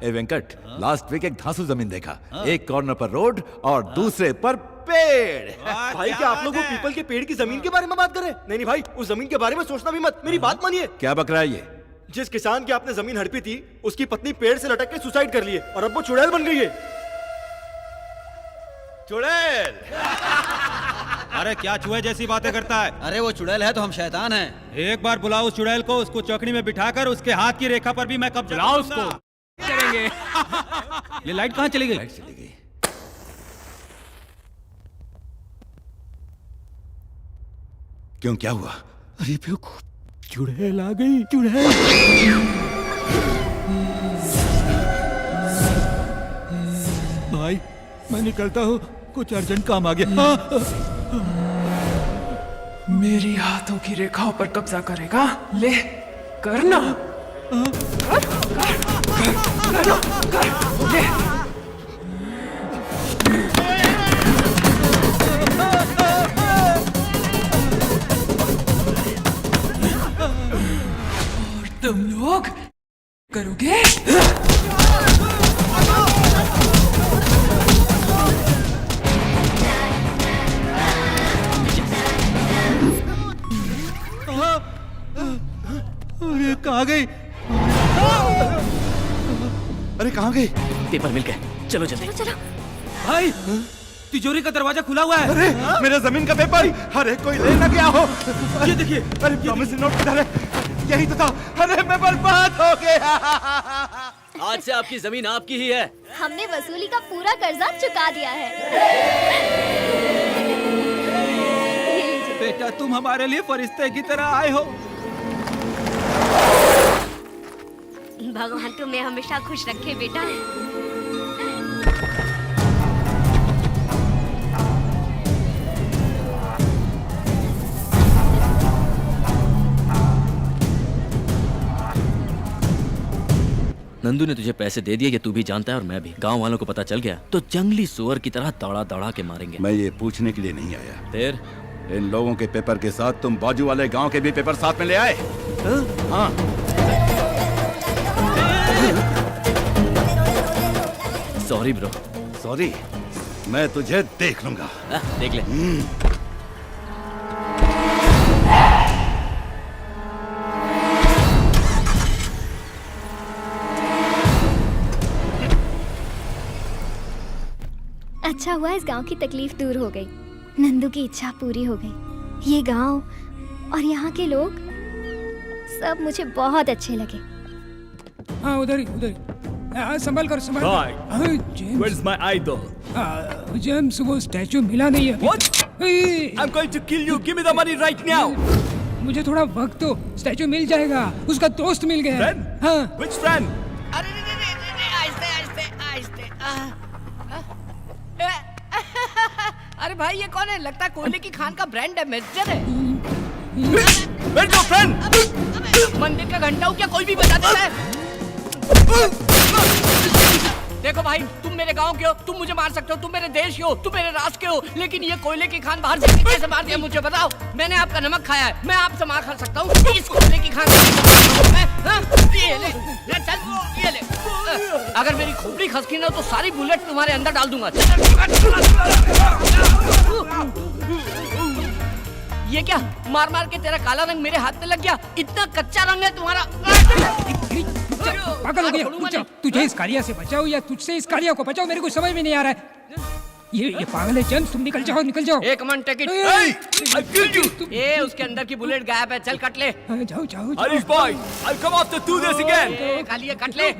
ए वेंकट, लास्ट वीक एक धांसू जमीन देखा। एक कॉर्नर पर रोड और दूसरे पर पेड़। भाई क्या आप लोग वो पीपल के पेड़ की जमीन के बारे में बात कर रहे हैं? नहीं भाई, उस जमीन के बारे में सोचना भी मत। मेरी बात मानिए। क्या बक रहा है ये? जिस किसान की आपने जमीन हड़पी थी, उसकी पत्नी पेड़ से लटक के सुसाइड कर लिए और अब वो चुड़ैल बन गई है। चुड़ैल? अरे क्या चूहे जैसी बातें करता है? अरे वो चुड़ैल है तो हम शैतान हैं। एक बार बुलाओ उस चुड़ैल को, उसको चौकड़ी में बिठाकर उसके हाथ की रेखा पर भी मैं कब्जा बुलाओ करूंगा। उसको। करेंगे। ये लाइट कहाँ चली गई? लाइट चली गई। क्यों, क्या हुआ? अरे बेवकूफ, चुड़ैल आ गई। चुड़ैल। भाई मैं निकलता हूँ, कुछ अर्जेंट काम आ गया। मेरी हाथों की रेखाओं पर कब्जा करेगा? ले करना। ले। और तुम लोग करोगे? अरे कहाँ गई? अरे कहाँ गई? पेपर मिल गए, चलो जल्दी। चलो। भाई तिजोरी का दरवाजा खुला हुआ है। अरे मेरा जमीन का पेपर! अरे कोई ले ना गया हो। ये देखिए। अरे प्रॉमिसरी नोट किधर है? यही तो था। अरे मैं बर्बाद हो गया। आज से आपकी जमीन आपकी ही है। हमने वसूली का पूरा कर्जा चुका दिया है। बेटा तुम हमारे लिए फरिश्ते की तरह आए हो। भगवान तुम्हें हमेशा खुश रखे बेटा। नंदू ने तुझे पैसे दे दिए, ये तू भी जानता है और मैं भी। गांव वालों को पता चल गया तो जंगली सुअर की तरह दौड़ा दौड़ा के मारेंगे। मैं ये पूछने के लिए नहीं आया। फिर इन लोगों के पेपर के साथ तुम बाजू वाले गांव के भी पेपर साथ में ले आए? हाँ। Sorry bro. सॉरी? मैं तुझे देख लूंगा। देख ले। अच्छा हुआ इस गांव की तकलीफ दूर हो गई। नंदू की इच्छा पूरी हो गई। ये गांव और यहाँ के लोग सब मुझे बहुत अच्छे लगे। हाँ उधर ही उधर ही। हाँ, संभल कर संभल। Where's my idol? जेम्स वो स्टैचू मिला नहीं है। What? I'm going to kill you. Give me the money right now. मुझे थोड़ा वक्त दो, स्टैचू मिल जाएगा। उसका दोस्त मिल गया। Friend? हाँ। Which friend? अरे आहिस्ते। अरे भाई ये कौन है? लगता है कोयले की खान का ब्रांड एम्बेसडर है। Where's your friend? मंदिर का घंटा हो क्या कोई भी बजा देता है? देखो भाई, तुम मेरे गांव के हो, तुम मुझे मार सकते हो, तुम मेरे देश के हो, तुम मेरे राष्ट्र के हो, लेकिन ये कोयले की खान बाहर से कैसे मार दिया मुझे बताओ? मैंने आपका नमक खाया है, मैं आपसे मार खा सकता हूँ? इस कोयले की खान मैं, ये ले, चल, ये ले। अगर मेरी खोपड़ी खसकी ना तो सारी बुलेट तुम्हारे अंदर डाल दूंगा। ये क्या, मार मार के तेरा काला रंग मेरे हाथ में लग गया? इतना कच्चा रंग है तुम्हारा। पागल हो गया? तुझे इस कालिया से बचाओ या तुझसे इस कालिया को बचाओ, मेरे को समझ में नहीं आ रहा है। ये पागल है जेम्स, तुम निकल जाओ, निकल जाओ। एक मिनट, टिकट। ये उसके अंदर की बुलेट गायब है, चल कट ले। जाओ जाओ। Irish boy, I'll come after do this again. Kalia cut ले,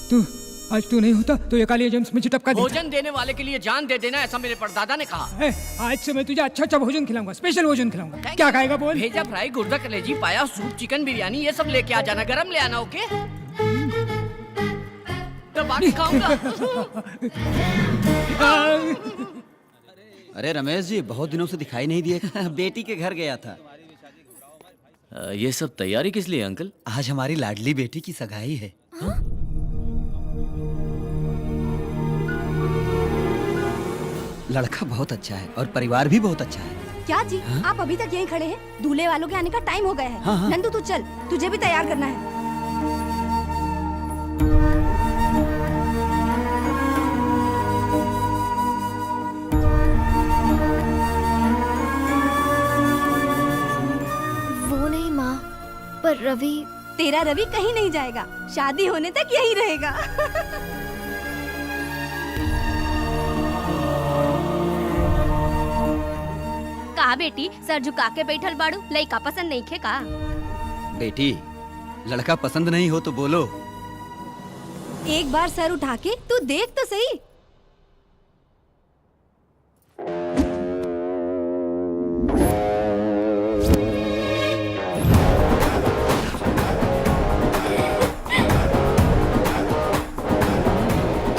तू आज तू नहीं होता तो ये कालिया जेम्स मुझे टपका देता। भोजन देने वाले के लिए जान दे देना, ऐसा मेरे परदादा ने कहा। आज से मैं तुझे अच्छा अच्छा भोजन खिलाऊंगा, स्पेशल भोजन खिलाऊंगा। क्या खाएगा बोल? भेजा फ्राई, गुर्दा कलेजी, पाया, सूप, चिकन बिरयानी, ये सब लेके आ जाना, गरम ले आना, ओके? तो बाकी खाऊंगा। अरे रमेश जी, बहुत दिनों से दिखाई नहीं दिए। बेटी के घर गया था। ये सब तैयारी किस लिए अंकल? आज हमारी लाडली बेटी की सगाई है। लड़का बहुत अच्छा है और परिवार भी बहुत अच्छा है। क्या जी, आप अभी तक यहीं खड़े हैं? दूल्हे वालों के आने का टाइम हो गया है। हाँ। नंदू तू चल, तुझे भी तैयार करना है। वो नहीं माँ, पर रवि। तेरा रवि कहीं नहीं जाएगा, शादी होने तक यहीं रहेगा। कहा बेटी, सर झुका के बैठल बाड़ू, लइका पसंद नहीं खे का? बेटी, लड़का पसंद नहीं हो तो बोलो। एक बार सर उठा के तू देख तो सही।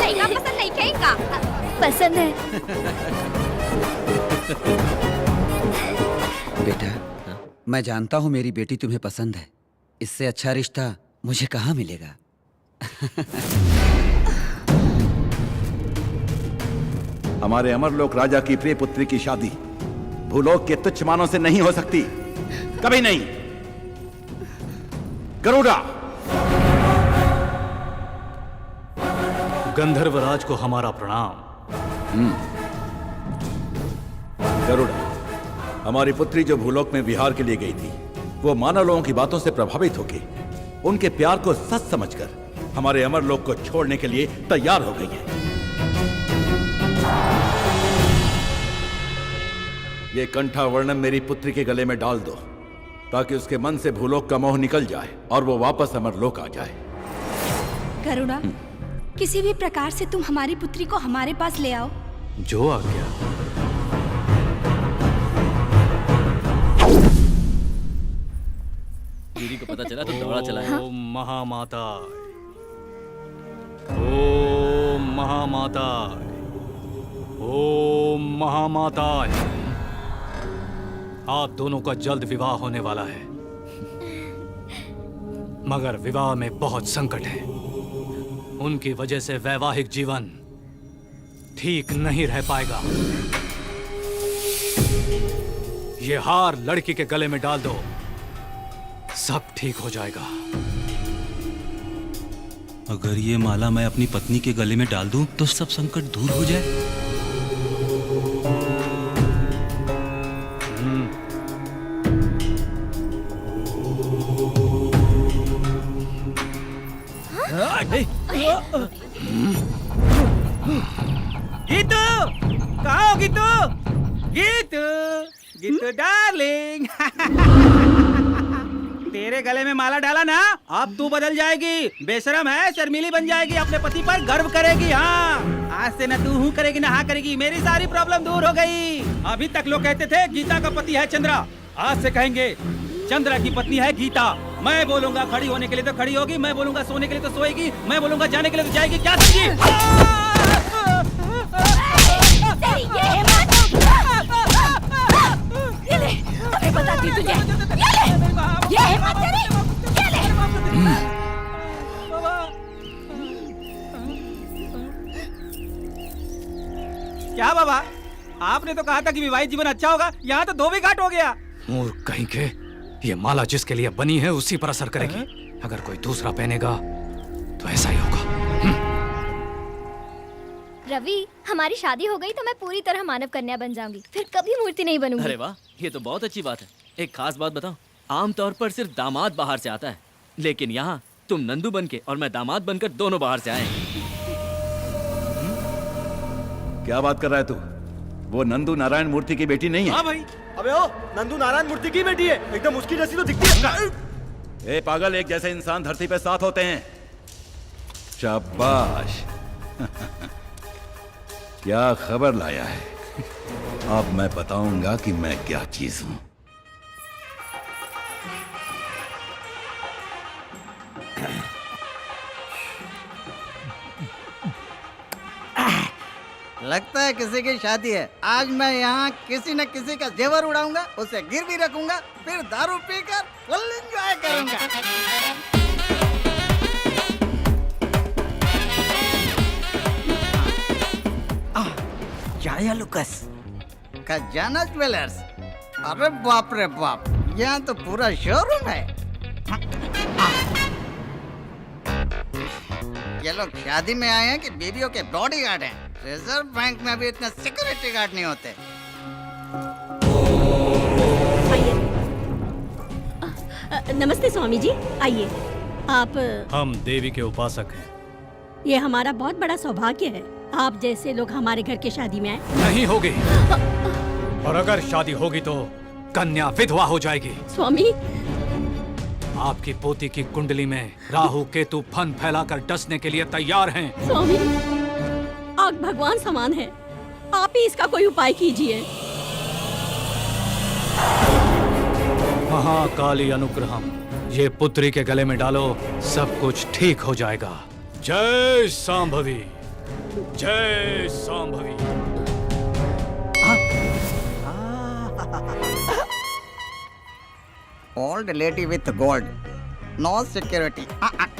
लइका पसंद नहीं खे का? पसंद है। बेटा, मैं जानता हूँ मेरी बेटी तुम्हें पसंद है। इससे अच्छा रिश्ता मुझे कहाँ मिलेगा? हमारे अमरलोक राजा की प्रिय पुत्री की शादी भूलोक के तुच्छ मानों से नहीं हो सकती, कभी नहीं। गरुड़ा, गंधर्वराज को हमारा प्रणाम। गरुड़ा, हमारी पुत्री जो भूलोक में विहार के लिए गई थी, वो मानव लोगों की बातों से प्रभावित होकर उनके प्यार को सच समझकर हमारे अमरलोक को छोड़ने के लिए तैयार हो गई है। ये कंठा वर्णम मेरी पुत्री के गले में डाल दो, ताकि उसके मन से भूलोक का मोह निकल जाए और वो वापस अमरलोक आ जाए। गरुड़ा, किसी भी प्रकार से तुम हमारी पुत्री को हमारे पास ले आओ। जो आ गया। दीदी को पता चला तो दौड़ा चला है। ओम महामाता, ओम महामाता, ओम महामाता। आप दोनों का जल्द विवाह होने वाला है, मगर विवाह में बहुत संकट है। उनकी वजह से वैवाहिक जीवन ठीक नहीं रह पाएगा। ये हार लड़की के गले में डाल दो, सब ठीक हो जाएगा। अगर ये माला मैं अपनी पत्नी के गले में डाल दूं तो सब संकट दूर हो जाए। गीतू, कहाँ हो गीतू? गीतू, गीतू डार्लिंग। तेरे गले में माला डाला ना, अब तू बदल जाएगी। बेशरम है, शर्मीली बन जाएगी, अपने पति पर गर्व करेगी। हाँ, आज से न तू हूँ करेगी न हाँ करेगी। मेरी सारी प्रॉब्लम दूर हो गई। अभी तक लोग कहते थे गीता का पति है चंद्रा, आज से कहेंगे चंद्रा की पत्नी है गीता। मैं बोलूंगा खड़ी होने के लिए तो खड़ी होगी, मैं बोलूंगा सोने के लिए तो सोएगी, मैं बोलूंगा जाने के लिए तो जाएगी। क्या समझी? मैं बताती तुझे। ये हिम्मत तेरी, ये ले। आपने तो कहा था कि विवाहित जीवन अच्छा होगा, यहाँ तो 2 भी घाट हो गया। मूर्ख कहीं के, ये माला जिसके लिए बनी है उसी पर असर करेगी। अगर कोई दूसरा पहनेगा तो ऐसा ही होगा। रवि, हमारी शादी हो गई तो मैं पूरी तरह मानव कन्या बन जाऊंगी, फिर कभी मूर्ति नहीं बनूंगी। अरे वाह, ये तो बहुत अच्छी बात है। एक खास बात बताओ, आमतौर पर सिर्फ दामाद बाहर से आता है, लेकिन यहाँ तुम नंदू बनके और मैं दामाद बनकर दोनों बाहर से आए। क्या बात कर रहा है तू? वो नंदू नारायण मूर्ति की बेटी नहीं है? हाँ भाई। अबे ओ, नंदू नारायण मूर्ति की बेटी है, एकदम उसकी जैसी तो दिखती है। ए पागल, एक जैसे इंसान धरती पे 7 होते हैं। शाबाश। क्या खबर लाया है? अब मैं बताऊंगा कि मैं क्या चीज हूं। लगता है किसी की शादी है। आज मैं यहाँ किसी न किसी का जेवर उड़ाऊंगा, उसे गिरवी रखूंगा, फिर दारू पीकर फुल एंजॉय करूंगा। जाया लुकस, खजाना ज्वेलर्स। अरे बाप रे बाप, यहाँ तो पूरा शोरूम है। ये लोग शादी में आए हैं कि बीवियों के बॉडीगार्ड हैं? रिजर्व बैंक में भी इतने सिक्योरिटी गार्ड नहीं होते। नमस्ते स्वामी जी, आइए। आप? हम देवी के उपासक हैं। ये हमारा बहुत बड़ा सौभाग्य है, आप जैसे लोग हमारे घर की शादी में आए। नहीं होगी, और अगर शादी होगी तो कन्या विधवा हो जाएगी। स्वामी, आपकी पोती की कुंडली में राहु केतु फन फैलाकर डसने के लिए तैयार हैं। स्वामी, आग भगवान समान है, आप ही इसका कोई उपाय कीजिए। महाकाली अनुग्रहम, ये पुत्री के गले में डालो, सब कुछ ठीक हो जाएगा। जय सांभवी, जय Shambhavi. Old lady with gold, no security.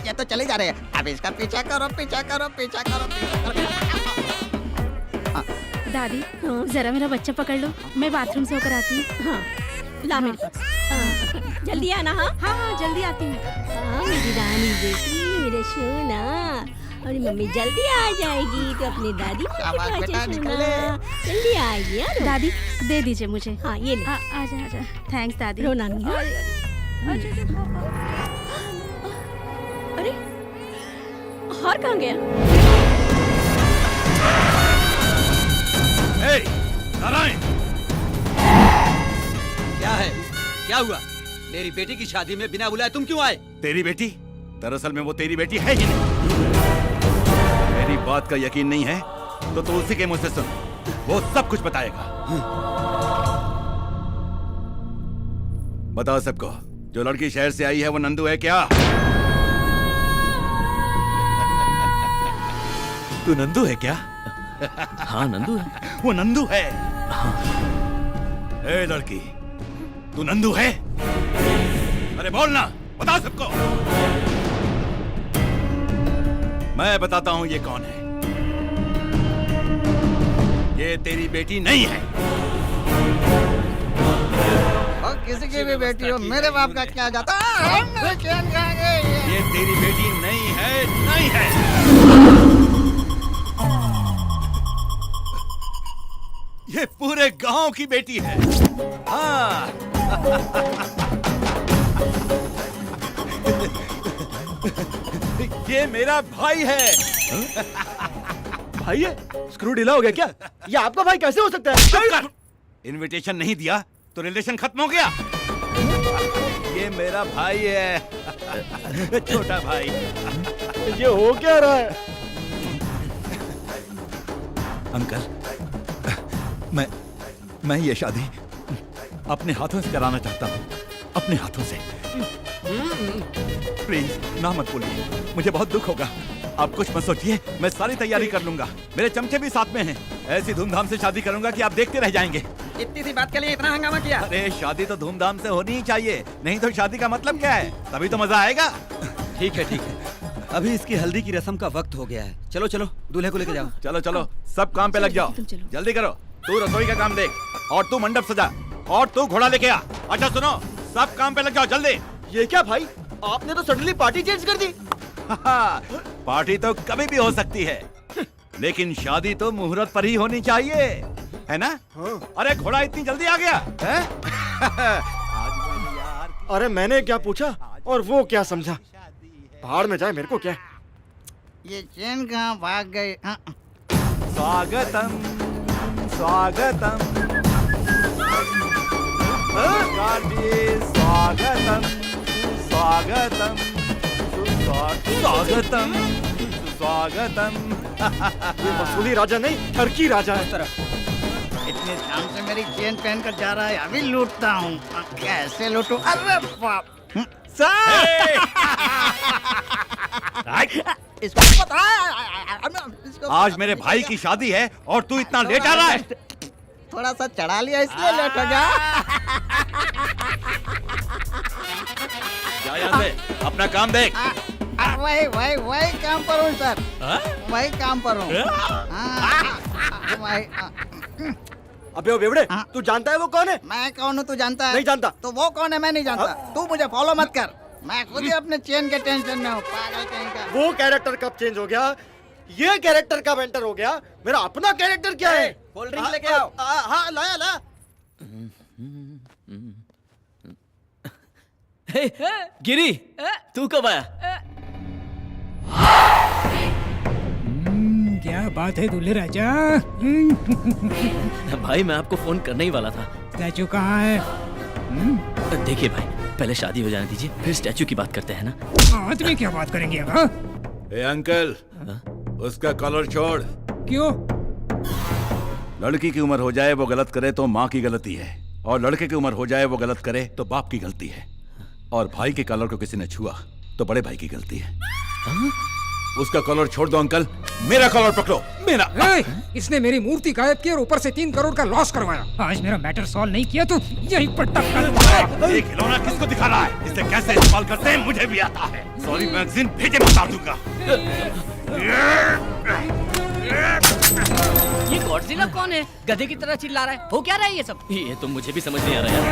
ये तो चले जा रहे हैं। अब इसका पीछा करो, पीछा करो, पीछा करो, पीछा करो। दादी, जरा मेरा बच्चा पकड़ लो, मैं बाथरूम से होकर आती हूँ। हाँ, ला मेरे पास। जल्दी आना। हाँ हाँ, जल्दी आती हूँ। मेरी रानी बेटी, मेरे सोना, और मम्मी जल्दी आ जाएगी तो अपनी दादी जल्दी आएगी यार। दादी, दे दीजिए मुझे। हाँ, ये ले। आजा आजा। थैंक्स दादी। रोना नहीं। अरे, हार कहाँ गया? नारायण, क्या है? क्या हुआ? मेरी बेटी की शादी में बिना बुलाए तुम क्यों आए? तेरी बेटी? दरअसल में वो तेरी बेटी है ही नहीं। मेरी बात का यकीन नहीं है तो तू उसी के मुंह से सुन, वो सब कुछ बताएगा। बताओ सबको, जो लड़की शहर से आई है वो नंदू है क्या? तू नंदू है क्या? हाँ, नंदू है। वो नंदू है। हाँ। ए लड़की, तू नंदू है? अरे बोलना, बता सबको। मैं बताता हूँ ये कौन है। ये तेरी बेटी नहीं है। और किसी की भी बेटी हो, मेरे बाप का क्या जाता है? ये तेरी बेटी नहीं है, नहीं है। ये पूरे गांव की बेटी है। हाँ। ये मेरा भाई है। भाई है? स्क्रू ढीला हो गया क्या? ये आपका भाई कैसे हो सकता है? इनविटेशन नहीं दिया तो रिलेशन खत्म हो गया। ये मेरा भाई है, छोटा भाई। ये हो क्या रहा है? अंकल, मैं ये शादी अपने हाथों से कराना चाहता हूँ, अपने हाथों से। प्लीज ना मत बोलिए, मुझे बहुत दुख होगा। आप कुछ मत सोचिए, मैं सारी तैयारी कर लूंगा। मेरे चमचे भी साथ में हैं। ऐसी धूमधाम से शादी करूंगा कि आप देखते रह जाएंगे। इतनी सी बात के लिए इतना हंगामा किया? अरे शादी तो धूमधाम से होनी ही चाहिए, नहीं तो शादी का मतलब क्या है? तभी तो मजा आएगा। ठीक है, ठीक है। अभी इसकी हल्दी की रस्म का वक्त हो गया है। चलो चलो, दूल्हे को लेके जाओ। चलो चलो, सब काम पे लग जाओ, जल्दी करो। तू रसोई का काम देख, और तू मंडप सजा, और तू घोड़ा लेके आ। अच्छा सुनो, सब काम पे लग जाओ जल्दी। ये क्या भाई, आपने तो सडनली पार्टी चेंज कर दी। पार्टी तो कभी भी हो सकती है, लेकिन शादी तो मुहूर्त पर ही होनी चाहिए, है ना? अरे घोड़ा इतनी जल्दी आ गया है? अरे मैंने क्या पूछा और वो क्या समझा, भाड़ में जाए मेरे को क्या। ये चैन कहाँ भाग गई? स्वागतम स्वागतम स्वागतम स्वागतम स्वागतम स्वागतम। ये वसूली राजा नहीं, टर्की राजा है। इतने शाम से मेरी चेन पहन कर जा रहा है, अभी लूटता हूँ। कैसे लूटूं? अरे बाप! इसको पता है, आज मेरे भाई की शादी है और तू इतना लेट आ रहा है। थोड़ा सा चढ़ा लिया इसलिए लेट हो गया। जा यहाँ से, अपना काम देख। वही वही वही काम पर हूँ सर, वही काम पर हूँ। अबे ओ बेवड़े, तू जानता है वो कौन है? मैं कौन हूँ तू जानता है? नहीं जानता। तो वो कौन है मैं नहीं जानता। तू मुझे फॉलो मत कर, मैं खुद ही अपने चेन के टेंशन में हूँ। पागल कहीं का। वो कैरेक्टर कब चेंज हो गया, ये कैरेक्टर कब एंटर हो गया, मेरा अपना कैरेक्टर क्या है? कोल्ड ड्रिंक लेके आओ। हाँ लाया ला। गिरी, तू कब आया? क्या बात है दूल्हे राजा? भाई मैं आपको फोन करने ही वाला था। स्टैचू कहाँ है? देखिए भाई, पहले शादी हो जाने दीजिए, फिर स्टैचू की बात करते हैं ना। आदमी क्या बात करेंगे अब? हाँ? ए अंकल, उसका कॉलर छोड़। क्यों? लड़की की उम्र हो जाए वो गलत करे तो माँ की गलती है, और लड़के की उम्र हो जाए वो गलत करे तो बाप की गलती है, और भाई के कॉलर को किसी ने छुआ तो बड़े भाई की गलती है। उसका कॉलर छोड़ दो अंकल, मेरा कॉलर पकड़ो। मेरा इसने मेरी मूर्ति गायब की और ऊपर से 3 करोड़ का लॉस करवाया। आज मेरा मैटर सॉल्व नहीं किया तो यही पर टक्कर। ये खिलौना किसको दिखा रहा है? इसे कैसे इस्तेमाल करते हैं मुझे भी आता है। सॉरी मैगजीन भेजे बता दूंगा। ये गॉडजिला कौन है? गधे की तरह चिल्ला रहा है, हो क्या रहा है ये सब? ये तो मुझे भी समझ नहीं आ रहा यार।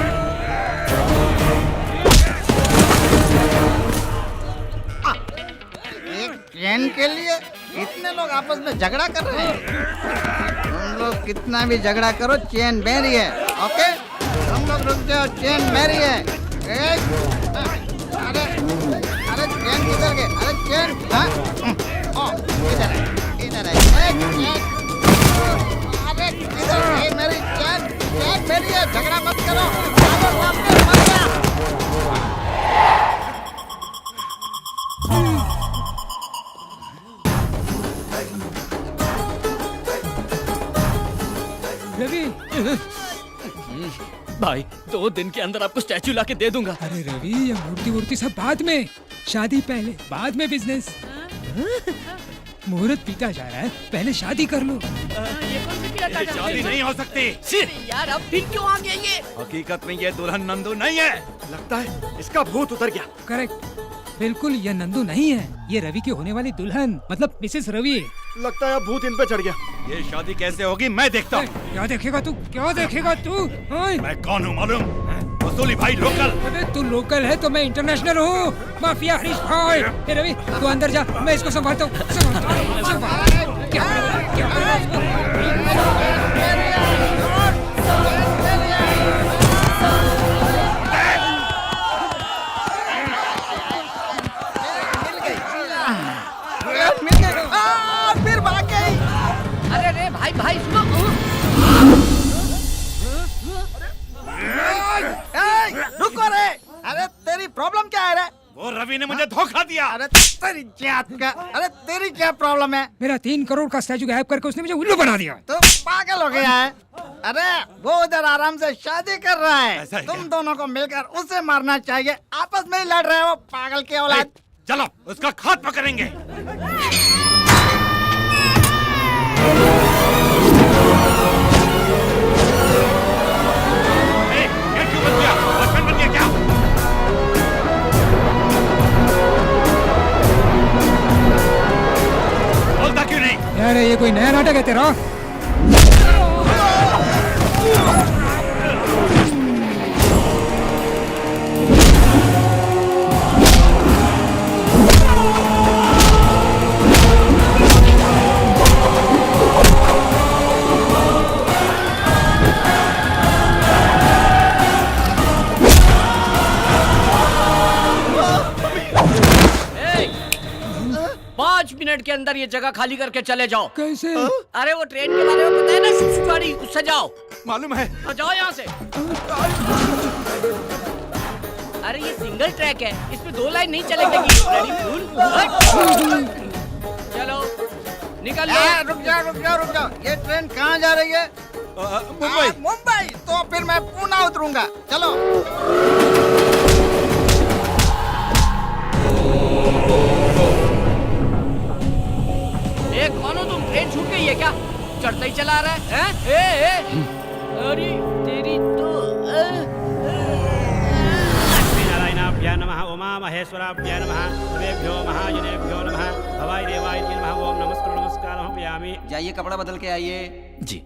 एक चैन के लिए इतने लोग आपस में झगड़ा कर रहे हैं। तुम लोग कितना भी झगड़ा करो, चैन मेरी है। ओके, तुम लोग रुक जाओ, चैन मेरी है। अरे अरे चैन किधर गए? अरे चैन, इधर है, इधर है। अरे इधर है मेरी चैन, चैन मेरी है। झगड़ा मत करो, मर गया। रवि, भाई 2 दिन के अंदर आपको स्टैचू लाके दे दूंगा। अरे रवि, ये मूर्ति वूर्ति सब बाद में, शादी पहले, बाद में बिजनेस। मुहूर्त पीता जा रहा है, पहले शादी कर लो। ये कौन सी पिलाता जा रहा है? शादी नहीं हो सकती। यार अब भी क्यों आ गए ये? हकीकत में ये दुल्हन नंदू नहीं है। लगता है इसका भूत उतर गया। करेक्ट, बिल्कुल ये नंदू नहीं है, ये रवि की होने वाली दुल्हन मतलब मिसेस रवि। लगता है अब भूत इन पे चढ़ गया। ये शादी कैसे होगी मैं देखता हूँ। क्या देखेगा तू? क्या देखेगा तू? मैं कौन हूँ मालूम? वसूली भाई लोकल। अबे तू लोकल है तो मैं इंटरनेशनल हूँ। माफिया हरीश भाई। ए रवि, तू अंदर जा, मैं इसको संभालता हूँ। फिर भाग गई। अरे रे भाई भाई सुनो। रुको रे, अरे तेरी प्रॉब्लम क्या है रे? वो रवि ने मुझे धोखा दिया। अरे तेरी जात का, अरे तेरी क्या प्रॉब्लम है? मेरा 3 करोड़ का स्टैचू गायब करके उसने मुझे उल्लू बना दिया। तो पागल हो गया है? अरे वो उधर आराम से शादी कर रहा है, तुम दोनों को मिलकर उसे मारना चाहिए। आपस में ही लड़ रहे हो, पागल की औलाद। चलो उसका खात्मा करेंगे। ये क्यों बन गया? बचपन बन गया क्या? बोलता क्यों नहीं? यार ये कोई नया नाटक है तेरा? मिनट के अंदर ये जगह खाली करके चले जाओ। कैसे? अरे वो ट्रेन के बारे में पता है ना, सुसुगाड़ी, उससे जाओ। मालूम है। और जाओ यहाँ से। अरे ये सिंगल ट्रैक है, इसमें 2 लाइन नहीं चलेगी। चलो निकल लो। रुक जाओ। ये ट्रेन कहाँ जा रही है? मुंबई। तो फिर मैं पुणे उतरूंगा। चलो। कौन हो तुम? ट्रेन छूट गई है क्या? चढ़ता ही चला रहा है, हैं? अरे तेरी तो नारायणाभ्यां नमः, उमा महेश्वराभ्यां नमः, सर्वेभ्यो महाजनेभ्यो नमः, भवाय देवाय नमः, ओम नमस्कारं पयामि। जाइए कपड़ा बदल के आइए। जी।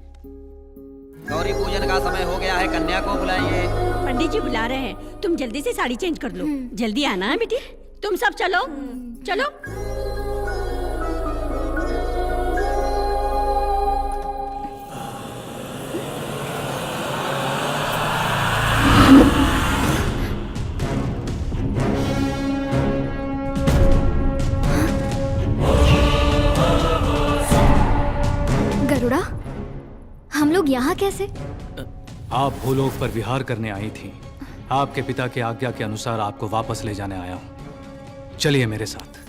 गौरी पूजन का समय हो गया है, कन्या को बुलाइए। पंडित जी बुला रहे हैं, तुम जल्दी से साड़ी चेंज कर लो। जल्दी आना है बेटी। तुम सब चलो चलो। गरुड़ा, हम लोग यहाँ कैसे? आप भूलोक पर विहार करने आई थी। आपके पिता की आज्ञा के अनुसार आपको वापस ले जाने आया हूँ। चलिए मेरे साथ।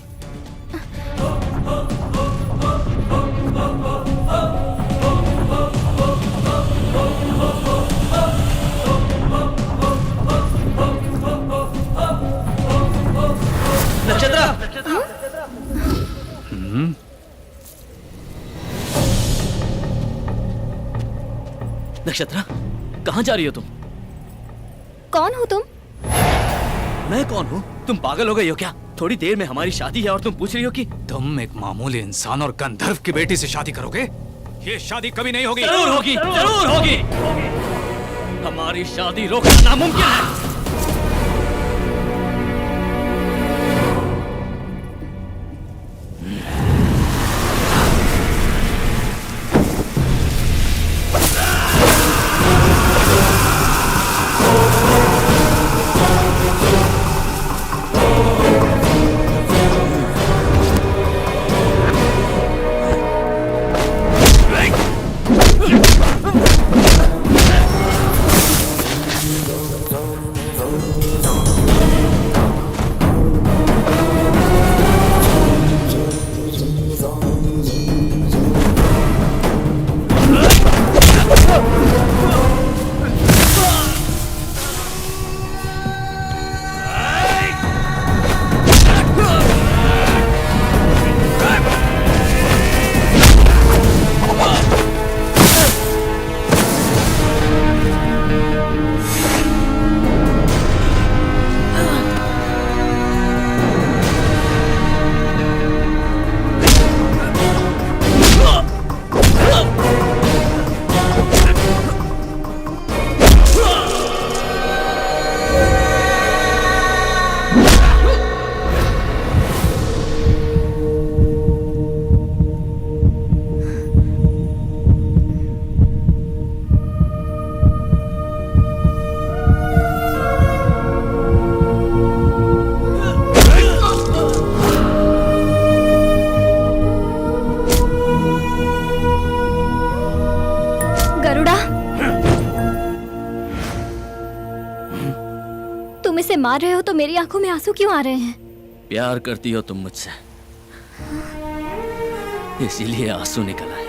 नक्षत्रा, कहाँ जा रही हो तुम? कौन हो तुम? मैं कौन हूँ? तुम पागल हो गई हो क्या? थोड़ी देर में हमारी शादी है और तुम पूछ रही हो कि तुम एक मामूली इंसान और गंधर्व की बेटी से शादी करोगे? ये शादी कभी नहीं होगी। जरूर होगी, जरूर होगी। हमारी शादी रोकना नामुमकिन है। मार रहे हो तो मेरी आंखों में आंसू क्यों आ रहे हैं? प्यार करती हो तुम मुझसे, इसीलिए आंसू निकल आए।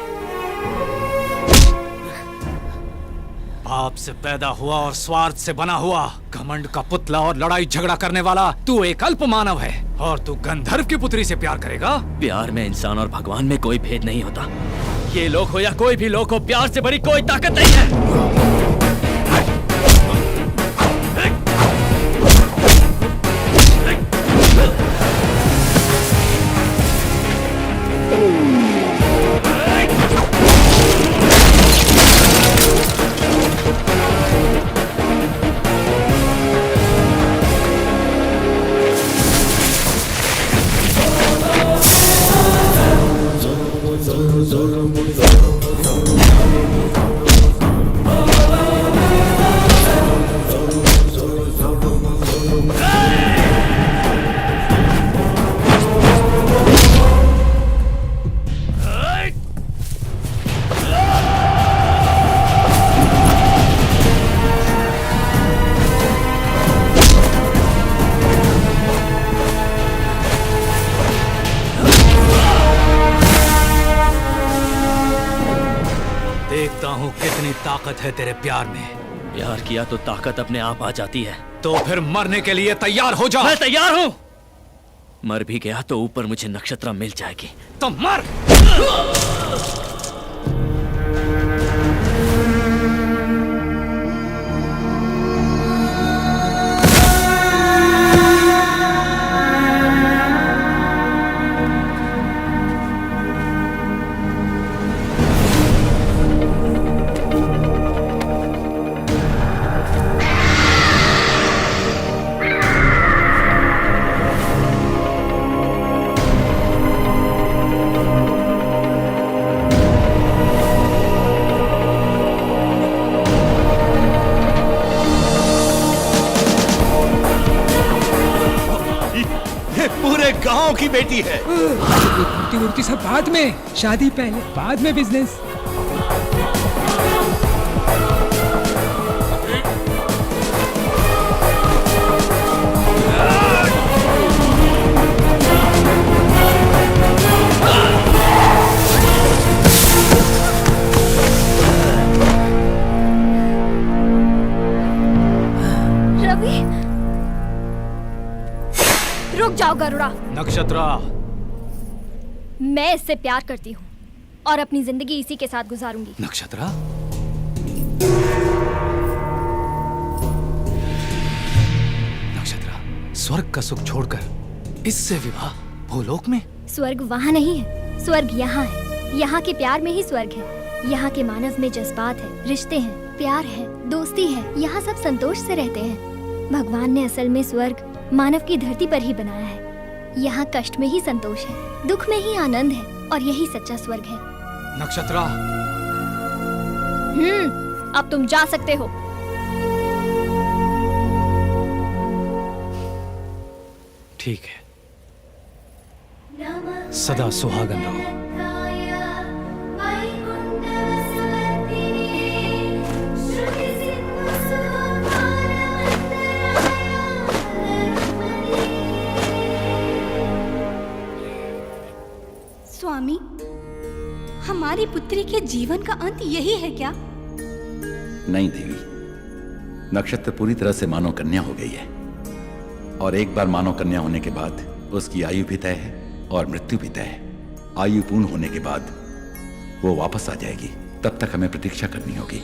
पाप से पैदा हुआ और स्वार्थ से बना हुआ, घमंड का पुतला और लड़ाई झगड़ा करने वाला तू एक अल्प मानव है, और तू गंधर्व की पुत्री से प्यार करेगा? प्यार में इंसान और भगवान में कोई भेद नहीं होता। ये लोग हो या कोई भी लोग हो, प्यार से बड़ी कोई ताकत नहीं है। ताकत है तेरे प्यार में। प्यार किया तो ताकत अपने आप आ जाती है। तो फिर मरने के लिए तैयार हो जा। मैं तैयार हूं। मर भी गया तो ऊपर मुझे नक्षत्रा मिल जाएगी। तो मर। पूरे गांव की बेटी है। मूर्ति वूर्ति सब बाद में, शादी पहले, बाद में बिजनेस। रवि, रुक जाओ गरुड़ा। नक्षत्रा, मैं इससे प्यार करती हूँ और अपनी जिंदगी इसी के साथ गुजारूंगी। नक्षत्रा, नक्षत्रा, स्वर्ग का सुख छोड़कर इससे विवाह भूलोक में? स्वर्ग वहाँ नहीं है, स्वर्ग यहाँ है। यहाँ के प्यार में ही स्वर्ग है। यहाँ के मानव में जज्बात है, रिश्ते हैं, प्यार है, दोस्ती है। यहाँ सब संतोष से रहते हैं। भगवान ने असल में स्वर्ग मानव की धरती पर ही बनाया है। यहाँ कष्ट में ही संतोष है, दुख में ही आनंद है, और यही सच्चा स्वर्ग है। नक्षत्रा, अब तुम जा सकते हो। ठीक है, सदा सुहागन रहो। स्वामी, हमारी पुत्री के जीवन का अंत यही है क्या? नहीं देवी, नक्षत्र पूरी तरह से मानव कन्या हो गई है, और एक बार मानव कन्या होने के बाद उसकी आयु भी तय है और मृत्यु भी तय है। आयु पूर्ण होने के बाद वो वापस आ जाएगी, तब तक हमें प्रतीक्षा करनी होगी।